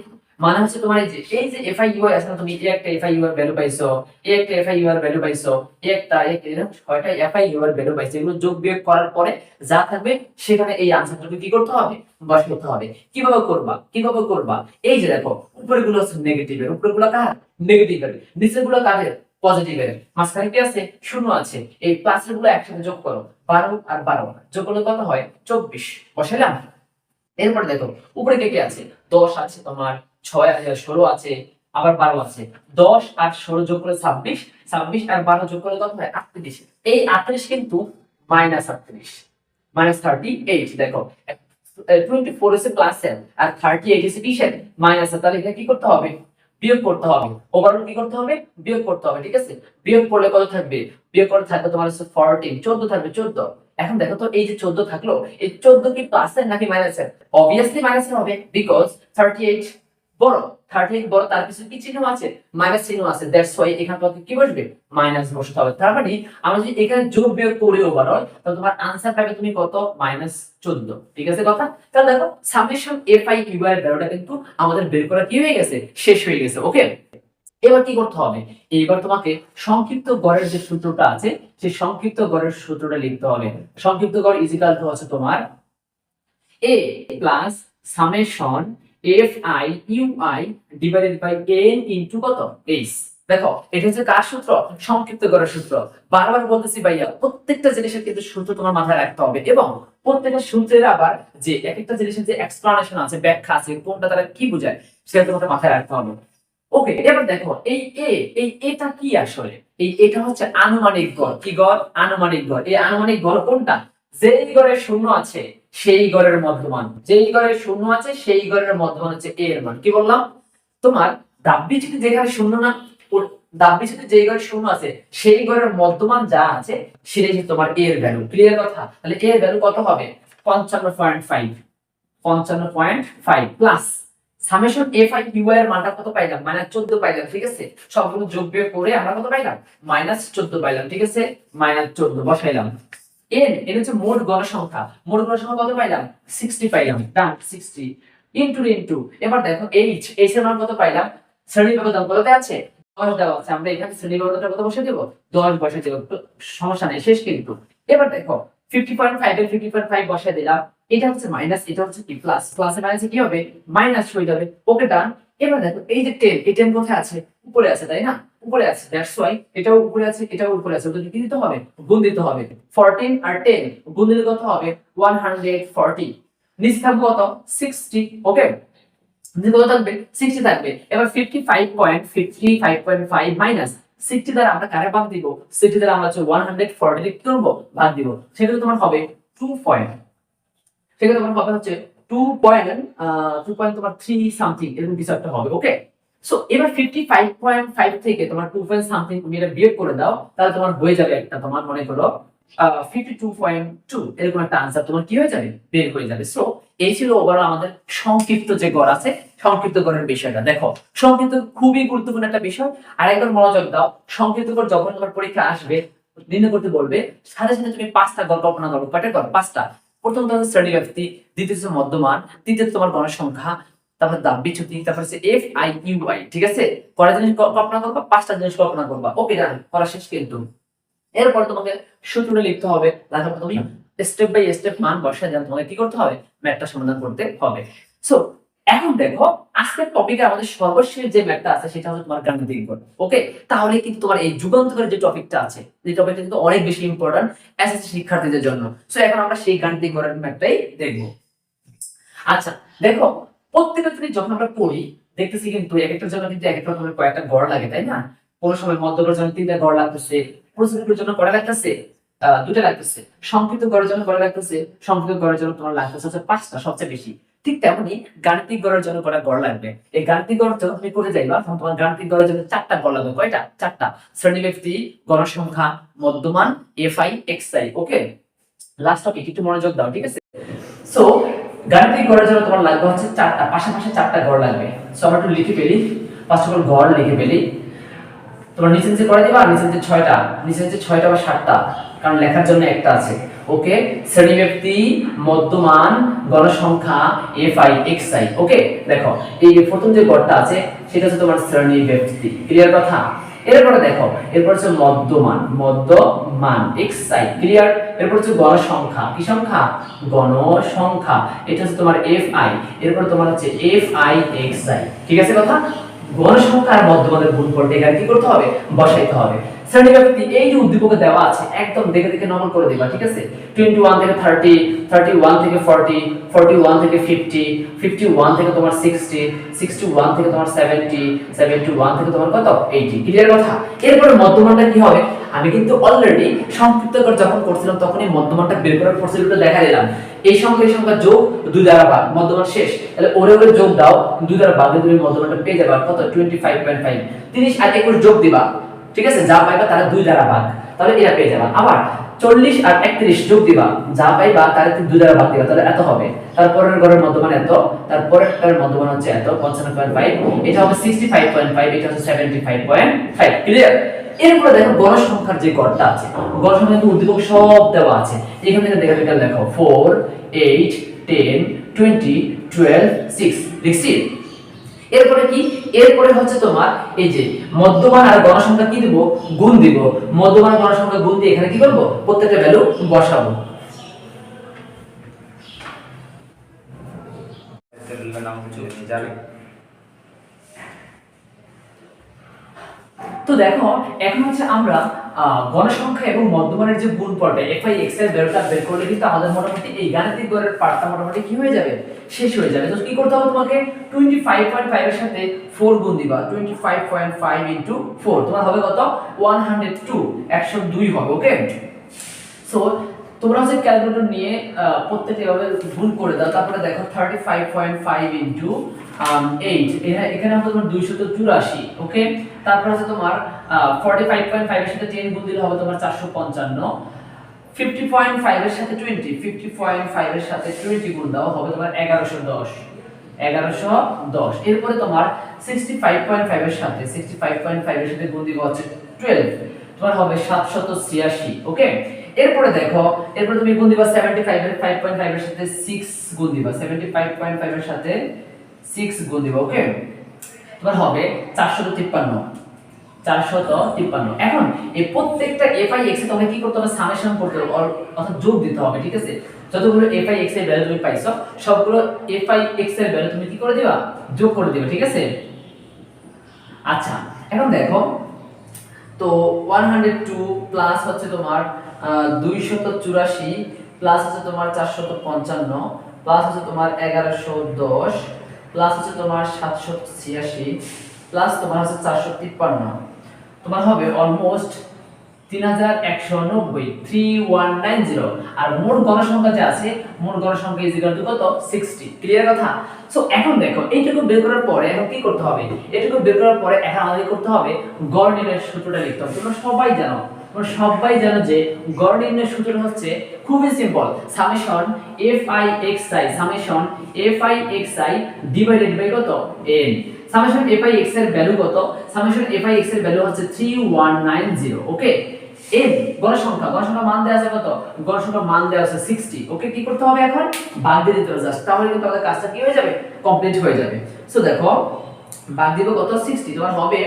মানে হচ্ছে তোমার এই যে এফ আই ইউ আই আছে না, তুমি এই একটা এফ আই ইউ এর ভ্যালু পাইছো, এই একটা এফ আই ইউ এর ভ্যালু পাইছো, এরকম ছয়টা এফ আই ইউ এর ভ্যালু পাইছো, এগুলো যোগ বিয়োগ করার পরে যা থাকবে সেখানে এই আনসারটাকে কি করতে হবে? বসাতে হবে। কিভাবে করবা? কিভাবে করবা? এই যে দেখো উপরে গুলো হচ্ছে নেগেটিভের, উপরে গুলো কার? নেগেটিভের, নিচের গুলো কাদের? পজিটিভের, মাঝখানে কি আছে? শূন্য আছে। এই প্লাসের গুলো একসাথে যোগ করো, 12 আর 12 যোগ করলে কত হয়? 24 বসাইলাম। এরপর দেখো উপরে কে কে আছে? 10 আছে তোমার, 6 আছে, 16 আছে, আবার 12 আছে। 10 আর 16 যোগ করে 26, 26 আর 12 যোগ করলে কত হয়? 38। এই 38 কিন্তু মাইনাস 38, মাইনাস 38। দেখো 24 হচ্ছে প্লাসের আর 38 হচ্ছে কিসের? মাইনাসের। তাহলে এটা কি করতে হবে? বিয়োগ করতে হবে। ওভারঅল কি করতে হবে? বিয়োগ করতে হবে, ঠিক আছে? বিয়োগ করলে কত থাকবে? বিয়োগ করলে থাকবে তোমার হচ্ছে 14, 14 থাকবে, 14। এখন দেখো তো এই যে 14 থাকলো, এই 14 কি প্লাসের নাকি মাইনাসের? অবভিয়াসলি মাইনাসের হবে, বিকজ 38 বড়, 38 বড়, তার পিছনে কি চিহ্ন আছে? মাইনাস চিহ্ন আছে। দ্যাটস ওয়াই এখানে তোমাকে কি বসবে? মাইনাস বসাতে হবে। তার মানে আমরা যদি এখানে যোগ বিয়োগ করি ওভারঅল, তাহলে তোমার আনসার পাবে তুমি কত? -14, ঠিক আছে কথা? তাহলে দেখো সামেশন এফ আই ইউ এর ভ্যালুটা কিন্তু আমাদের বের করা কি হয়ে গেছে? শেষ হয়ে গেছে। ওকে, এবার কি করতে হবে? এবার তোমাকে সংক্ষিপ্ত গড়ের যে সূত্রটা আছে সেই সংক্ষিপ্ত গড়ের সূত্রটা লিখতে হবে। সংক্ষিপ্ত গড় ইজ ইকুয়াল টু হচ্ছে তোমার a plus summation f i u i divided by n into কত? h। দেখো এটা হচ্ছে কার সূত্র? সংক্ষিপ্ত গড়ের সূত্র। বারবার বলতেছি ভাইয়া, প্রত্যেকটা জিনিসের কিন্তু সূত্র তোমার মাথায় রাখতে হবে, এবং প্রত্যেকটা সূত্রের আবার যে এক একটা জিনিসের যে এক্সপ্লানেশন আছে, ব্যাখ্যা আছে, কোনটা তারা কি বোঝায় সেটা তোমাকে মাথায় রাখতে হবে। ওকে, এবার দেখো এই এটা কি আসলে? এটা হচ্ছে আনুমানিক গড়। কি গড়? আনুমানিক গড়। এই আনুমানিক গড় কোনটা? যেই গড়ের শূন্য আছে সেই গড়ের মধ্যমান, যেই গড়ের শূন্য আছে সেই গড়ের মধ্যমান হচ্ছে এর মান। কি বললাম? তোমার দাব্বি যদি যেখানে শূন্য না, দাব্বি যদি যেই গড়ের শূন্য আছে সেই গড়ের মধ্যমান যা আছে সেটাই হচ্ছে তোমার এর ভ্যালু। ক্লিয়ার কথা? তাহলে এর ভ্যালু কত হবে? 55.5, 55.5 plus summation f i you এর মানটা কত পাইলাম? -14 পাইলাম, ঠিক আছে? সবগুলো যোগ বিয়োগ করে আমরা কত পাইলাম? -14 পাইলাম, ঠিক আছে? -14 বসাইলাম। এন হচ্ছে মোট গড় সংখ্যা, মোট গড় সংখ্যা কত পাইলাম? 60 পাইলাম, ডান 60 ইনটু এবার দেখো এইচ এর মান কত পাইলাম? শ্রেণী ব্যবধান কততে আছে? 10 দেওয়া আছে। আমরা এখানে শ্রেণী ব্যবধানটা কত বসিয়ে দেব? 10 বসিয়ে দেব, সমস্যা নেই, শেষ কিন্তু। এবার দেখো 50.5 এর 50.5 বসিয়ে দিলাম। এটা হচ্ছে মাইনাস, এটা হচ্ছে কি প্লাস, প্লাসে মাইনাসে কি হবে? মাইনাস হয়ে যাবে। ওকে, ডান। এবার দেখো এই যে 10, এই 10 কোথায় আছে? উপরে আছে, তাই না? উপরে আছে, দ্যাটস ওয়াই এটাও উপরে আছে, এটাও উপরে আছে। ওদের কি দিতে হবে? গুণ দিতে হবে। 14 আর 10 গুণ দিলে কত হবে? 140। নিচে থাকবে কত? 60। ওকে, নিচে কত থাকবে? 60 থাকবে। এবার 55.5 মাইনাস 60 দ্বারা আমরা কারে ভাগ দিব? 60 দ্বারা আমরা হচ্ছে 140 কি করব? ভাগ দিব। সেটা তোমার হবে 2 পয়েন্ট, সেটা তোমার হবে হচ্ছে 2 পয়েন্ট তোমার 3 সামথিং, এরকম কিছু একটা হবে। ওকে, সো এবার 55.5 থেকে তোমার 2 পয়েন্ট সামথিং তুমি এটা বিয়োগ করে দাও, তাহলে তোমার হয়ে যাবে একটা, তোমার মনে করো 52.2, এরকম একটা আনসার তোমার কি হয়ে যাবে? বের হয়ে যাবে। সো এই ছিল ওভারঅল আমাদের সংক্ষিপ্ত যে গড় আছে, সংক্ষিপ্ত গড়ের বিষয়টা। দেখো সংক্ষিপ্ত খুবই গুরুত্বপূর্ণ একটা বিষয়। আর একবার মনোযোগ দাও, সংক্ষিপ্ত গড় যখন তোমার পরীক্ষা আসবে নির্ণয় করতে বলবে, সাথে সাথে তুমি 5টা গড় কল্পনা করো। কয়টা গড়? 5টা। প্রথমটা হচ্ছে শ্রেণী ব্যাপ্তি, দ্বিতীয় হচ্ছে মধ্যমান, তৃতীয় তোমার গণসংখ্যা, তারপর দাব্বি চ্যুতি, তারপর হচ্ছে এফ আই ইউ আই, ঠিক আছে? কয়টা জিনিস কল্পনা করবা? 5টা জিনিস কল্পনা করবা। ওকে, ডান, করা শেষ কিন্তু। এরপর তোমাকে সূত্রটা লিখতে হবে, তারপর তুমি স্টেপ বাই স্টেপ মান বসায় দেন, তোমাকে কি করতে হবে? ম্যাথটা সমাধান করতে হবে। সো এখন দেখো আজকের টপিকে আমাদের সর্বশেষ যে ম্যাথটা আছে সেটা হচ্ছে তোমার গাণিতিক গড়। ওকে, তাহলে কিন্তু তোমার এই যুগান্তকারের যে টপিকটা আছে, যে টপিকটা কিন্তু অনেক বেশি ইম্পর্টেন্ট এসএসসি শিক্ষার্থীদের জন্য। সো এখন আমরা সেই গাণিতিক গড়ের ম্যাথটাই দেখব। আচ্ছা দেখো, প্রত্যেকটা জিনিস যখন আমরা পড়ি দেখতেছি কিন্তু এক একটার জন্য কিন্তু এক এক রকমের কয়েকটা গড় লাগে, তাই না? কোন সময় মধ্যকের জন্য 3টা গড় লাগতেছে, প্রচলিকের জন্য কয়টা লাগতেছে, 2টা লাগতেছে, সংক্ষিপ্ত গড়ের জন্য কয়টা লাগতেছে, সংক্ষিপ্ত গড়ের জন্য তোমার লাগতেছে হচ্ছে 5টা, সবচেয়ে বেশি। ঠিক তেমনি গাণিতিক গড়ের জন্য কয়টা গড় লাগবে? এই গাণিতিক গড় যখন তুমি করে যাইবা তখন তোমার গাণিতিক গড়ের জন্য 4টা গড় লাগবে। কয়টা? 4টা। শ্রেণীব্যক্তি, গণসংখ্যা, মধ্যমান, এফআই, এক্সআই। ওকে, লাস্ট টপিক, একটু মনোযোগ দাও, ঠিক আছে? সো গাণিতিক গড়ের জন্য তোমার লাগবে হচ্ছে 4টা, পাশাপাশি 4টা গড় লাগবে। সো আমরা একটু লিখে ফেলি। ফার্স্ট অফ অল গড় লিখে ফেলি। তোমার নিচে নিচে করে দিবা, আর নিচে নিচে 6টা, নিচে নিচে 6টা বা 7টা, কারণ লেখার জন্য একটা আছে। ওকে, শ্রেণীব্যক্তি, মধ্যমান, গণসংখ্যা, এফআই, এক্সআই। ওকে, দেখো এই প্রথম যে গড়টা আছে সেটা হচ্ছে তোমার শ্রেণীব্যক্তি। ক্লিয়ার কথা? এরপরে দেখো, এরপর হচ্ছে মধ্যমান এক্সআই। ক্লিয়ার? এরপর হচ্ছে গণসংখ্যা। কি সংখ্যা? গণসংখ্যা। এটা হচ্ছে তোমার এফআই। এরপর তোমার হচ্ছে এফআই, এক্সআই। ঠিক আছে কথা? গণসংখ্যা আর মধ্যমানের গুণফলটা এখানে কি করতে হবে? বসাইতে হবে। শ্রেণীব্যক্তি এই যে উদ্দীপকে দেওয়া আছে একদম দেখে দেখে নকল করে দিবা, ঠিক আছে? 21 থেকে 30, 31 থেকে 40, 41 থেকে 50, 51 থেকে তোমার 60, 61 থেকে তোমার 70, 71 থেকে তোমার কত? 80। ক্লিয়ার কথা? এরপরে মধ্যমানটা কি হবে? আমি কিন্তু অলরেডি সংক্ষিপ্ত করে যখন করছিলাম তখনই মধ্যমানটা বের করার প্রসিডিউরটা দেখা দিলাম। এই সংখ্যা যোগ, 2 দ্বারা ভাগ, মধ্যমান শেষ। তাহলে ওরে ওরে যোগ দাও, 2 দ্বারা ভাগ দিয়ে তুমি মধ্যমানটা পেয়ে যাবে। কত? 25.5। 30 আর 21 যোগ দিবা, ঠিক আছে? যা পাইবা তারা 2 দ্বারা ভাগ, তাহলে এটা পেয়ে যাবা। আবার 40 আর 31 যোগ দিবা, যা পাইবা তারা 2 দ্বারা ভাগ দিবা, তাহলে এত হবে। তারপরের ঘরের মধ্যমান এত, তারপরেরটার মধ্যমান হচ্ছে এত, 55.5। এটা হবে 65.5, এটা হচ্ছে 75.5। ক্লিয়ার? এরপরে দেখো গণসংখ্যার যে গড়টা আছে, গণসংখ্যার উদ্দীপক সব দেওয়া আছে। এখান থেকে দেখে দেখে লেখো 4, 8, 10, 20, 12, 6। লিখছি? এরপরে কি? এরপরে হচ্ছে তোমার এই যে মধ্যমান আর গণসংখ্যা কি দিব? গুণ দিব। মধ্যমান আর গণসংখ্যা গুণ দিয়ে এখানে কি করব? প্রত্যেকটা ভ্যালু বসাবো। তো দেখো এখন হচ্ছে আমরা গণসংখ্যা এবং মধ্যমানের যে গুণফলটা এফআই এক্সআই বের করলে কিন্তু আমাদের মোটামুটি এই গাণিতিক গড়ের পার্টটা মোটামুটি কি হয়ে যাবে? শেষ হয়ে যাবে। তো কি করতে হবে তোমাকে? 25.5 এর সাথে 4 গুণ দিবা। 25.5 ইনটু 4 তোমার হবে কত? 102, 102 হবে। ওকে, সো তোমরা হচ্ছে ক্যালকুলেটর নিয়ে প্রত্যেকটা এভাবে গুণ করে দাও। তারপরে দেখো 35.5 ইনটু 8, এখানে হবে তোমার 284। ওকে, তারপর আছে তোমার 45.5 এর সাথে 10 গুণ দিলে হবে তোমার 455। 50.5 এর সাথে 20, 50.5 এর সাথে 20 গুণ দাও, হবে তোমার 1110, 1110। এরপরে তোমার 65.5 এর সাথে 65.5 এর সাথে গুণ দিব হচ্ছে 12, তোমার হবে 786। ওকে, এরপরে দেখো, এরপরে তুমি গুণ দিবা 75.5 এর সাথে 6 গুণ দিবা, 75.5 এর সাথে 6 গুণ দিবা। ওকে, তোমার হবে 453, 453। এখন এই প্রত্যেকটা এফআই এক্স এ তোমাকে কি করতে হবে? সামেশন করতে হবে, অর্থাৎ যোগ দিতে হবে। ঠিক আছে? যতগুলো এফআই এক্স এর ভ্যালু তুমি পাইছো সবগুলো এফআই এক্স এর ভ্যালু তুমি কি করে দিবা? যোগ করে দিবা। ঠিক আছে? আচ্ছা, এখন দেখো তো 102 প্লাস হচ্ছে তোমার 284 প্লাস হচ্ছে তোমার 455 প্লাস হচ্ছে তোমার 1110 প্লাস হচ্ছে তোমার 786 প্লাস তোমার হচ্ছে 453, তোমার হবে অলমোস্ট 3190, 3190। আর মোট গণসংখ্যা যে আছে, মোট গণসংখ্যা ইজ ইকুয়াল টু কত? 60। ক্লিয়ার কথা? সো এখন দেখো এইটুকু বের করার পরে এখন কি করতে হবে? এটুকু বের করার পরে এখন আমাদের করতে হবে গড় নির্ণয়ের সূত্রটা লিখতে হবে। তোমরা সবাই জানো যে গড় নির্ণয়ের সূত্রটা হচ্ছে খুবই simple, summation fi xi, summation fi xi divided by কত? n। সামেশন এফআই এক্স এর ভ্যালু কত? সামেশন এফআই এক্স এর ভ্যালু হচ্ছে 3190। ওকে, n গণসংখ্যা মান দেয়া আছে কত? গণসংখ্যা মান দেয়া আছে 60। ওকে, কি করতে হবে এখন? ভাগ দিয়ে দিতে হবে জাস্ট, তাহলে কিন্তু আমাদের কাজটা কি হয়ে যাবে? কমপ্লিট হয়ে যাবে। সো দেখো ভাগ দিব কত? 60, তোমার হবে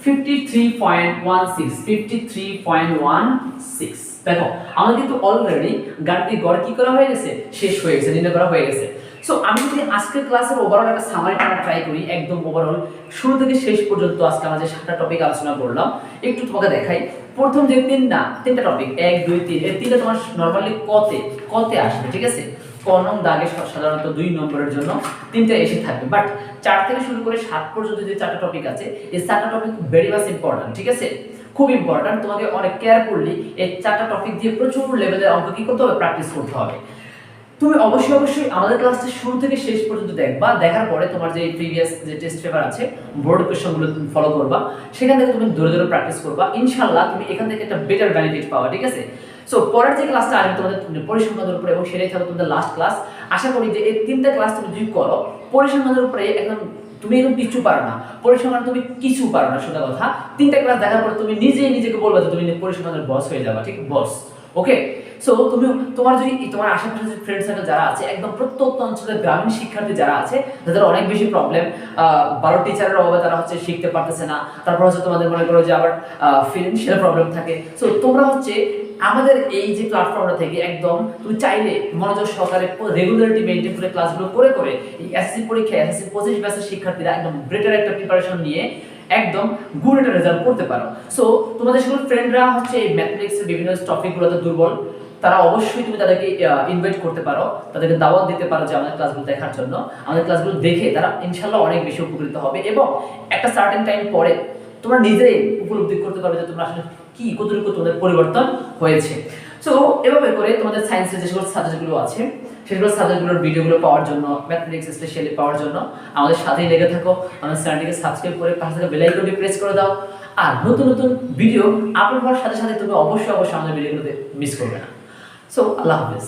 53.16, 53.16। দেখো আমাদের কিন্তু অলরেডি গাণিতিক গড় কি করা হয়ে গেছে? শেষ হয়ে গেছে, নির্ণয় করা হয়ে গেছে। সো আমি যদি আজকের ক্লাসের ওভারঅল একটা সামারি করার ট্রাই করি, একদম ওভারঅল শুরু থেকে শেষ পর্যন্ত আজকে আমরা যে 7টা টপিক আলোচনা করলাম একটু তোমাকে দেখাই। প্রথম যে তিনটা টপিক 1 2 3, এই তিনটা তোমার নরমালি কতে আসবে। ঠিক আছে? ক নং দাগে সাধারণত 2 নম্বরের জন্য 3টা এসে থাকবে, বাট 4 থেকে শুরু করে 7 পর্যন্ত যে 4টা টপিক আছে এই 4টা টপিক ভেরি মাচ ইম্পর্টেন্ট, ঠিক আছে, খুব ইম্পর্টেন্ট। তোমাকে অনেক কেয়ারফুলি এই 4টা টপিক দিয়ে প্রচুর লেভেলের অঙ্ক কি করতে হবে, প্র্যাকটিস করতে হবে। তুমি অবশ্যই আমাদের ক্লাসটা শুরু থেকে শেষ পর্যন্ত দেখবা, দেখার পরে তোমার যে প্রিভিয়াস যে টেস্ট পেপার আছে বোর্ড কোয়েশ্চনগুলো তুমি ফলো করবা, সেখান থেকে তুমি ধরে ধরে প্র্যাকটিস করবা, ইনশাআল্লাহ তুমি এখান থেকে একটা বেটার বেনিফিট পাওয়া, ঠিক আছে। সো পরের যে ক্লাসটা আসবে তোমাদের পরিসংখ্যানের উপরে এবং সেটাই থাকবে তোমাদের লাস্ট ক্লাস। আশা করি যে এই 3টা ক্লাস তুমি যদি করো পরিসংখ্যানের উপরে একদম তুমি এরকম কিছু পারো না, পরিসংখ্যান তুমি কিছু পারো না, সোজা কথা। 3টা ক্লাস দেখার পর তুমি নিজেই নিজেকে বলবে যে তুমি পরিসংখ্যানের বস হয়ে যাবা, ঠিক, বস। ওকে, সো তুমি তোমার যদি তোমার আশেপাশে যে ফ্রেন্ড সার্কেল যারা আছে একদম প্রত্যন্ত অঞ্চলের গ্রামীণ শিক্ষার্থী যারা আছে যাদের অনেক বেশি প্রবলেম, ভালো টিচারের অভাবে তারা হচ্ছে শিখতে পারতেছে না, তারপর হচ্ছে তোমাদের মনে করো যে আবার ফিনান্সিয়াল প্রবলেম থাকে, সো তোমরা হচ্ছে আমাদের এই যে প্ল্যাটফর্মটা থেকে একদম তুমি চাইলে মনোযোগ সহকারে রেগুলারিটি মেইনটেইন করে ক্লাসগুলো করে করে এই এসএসসি পরীক্ষায় এসএসসি 25 ব্যাচের শিক্ষার্থীরা একদম বেটার একটা প্রিপারেশন নিয়ে একদম গুড একটা রেজাল্ট করতে পারো। সো তোমাদের সকল ফ্রেন্ডরা হচ্ছে এই ম্যাথমেটিক্সের বিভিন্ন টপিকগুলোতে দুর্বল, তারা অবশ্যই তুমি তাদেরকে ইনভাইট করতে পারো, তাদেরকে দাওয়াত দিতে পারো যে আমাদের ক্লাসগুলো দেখার জন্য। আমাদের ক্লাসগুলো দেখে তারা ইনশাআল্লাহ অনেক বেশি উপকৃত হবে এবং একটা সার্টেন টাইম পরে তোমরা নিজেই উপলব্ধি করতে পারবে যে তোমরা আসলে কি কতটুকু তোমাদের পরিবর্তন হয়েছে। সো এভাবে করে তোমাদের সায়েন্সের যে সকল সাবজেক্টগুলো আছে সেগুলো সাবজেক্টগুলোর ভিডিওগুলো পাওয়ার জন্য, ম্যাথমেটিক্স স্পেশালি পাওয়ার জন্য আমাদের সাথেই লেগে থাকো, আমাদের চ্যানেলটিকে সাবস্ক্রাইব করে পাশে থাকা বেল আইকনটি প্রেস করে দাও। আর নতুন নতুন ভিডিও আপলোড হওয়ার সাথে সাথে তুমি অবশ্যই আমাদের ভিডিওগুলোতে মিস করবে না। সো আল্লাহ হাফেজ।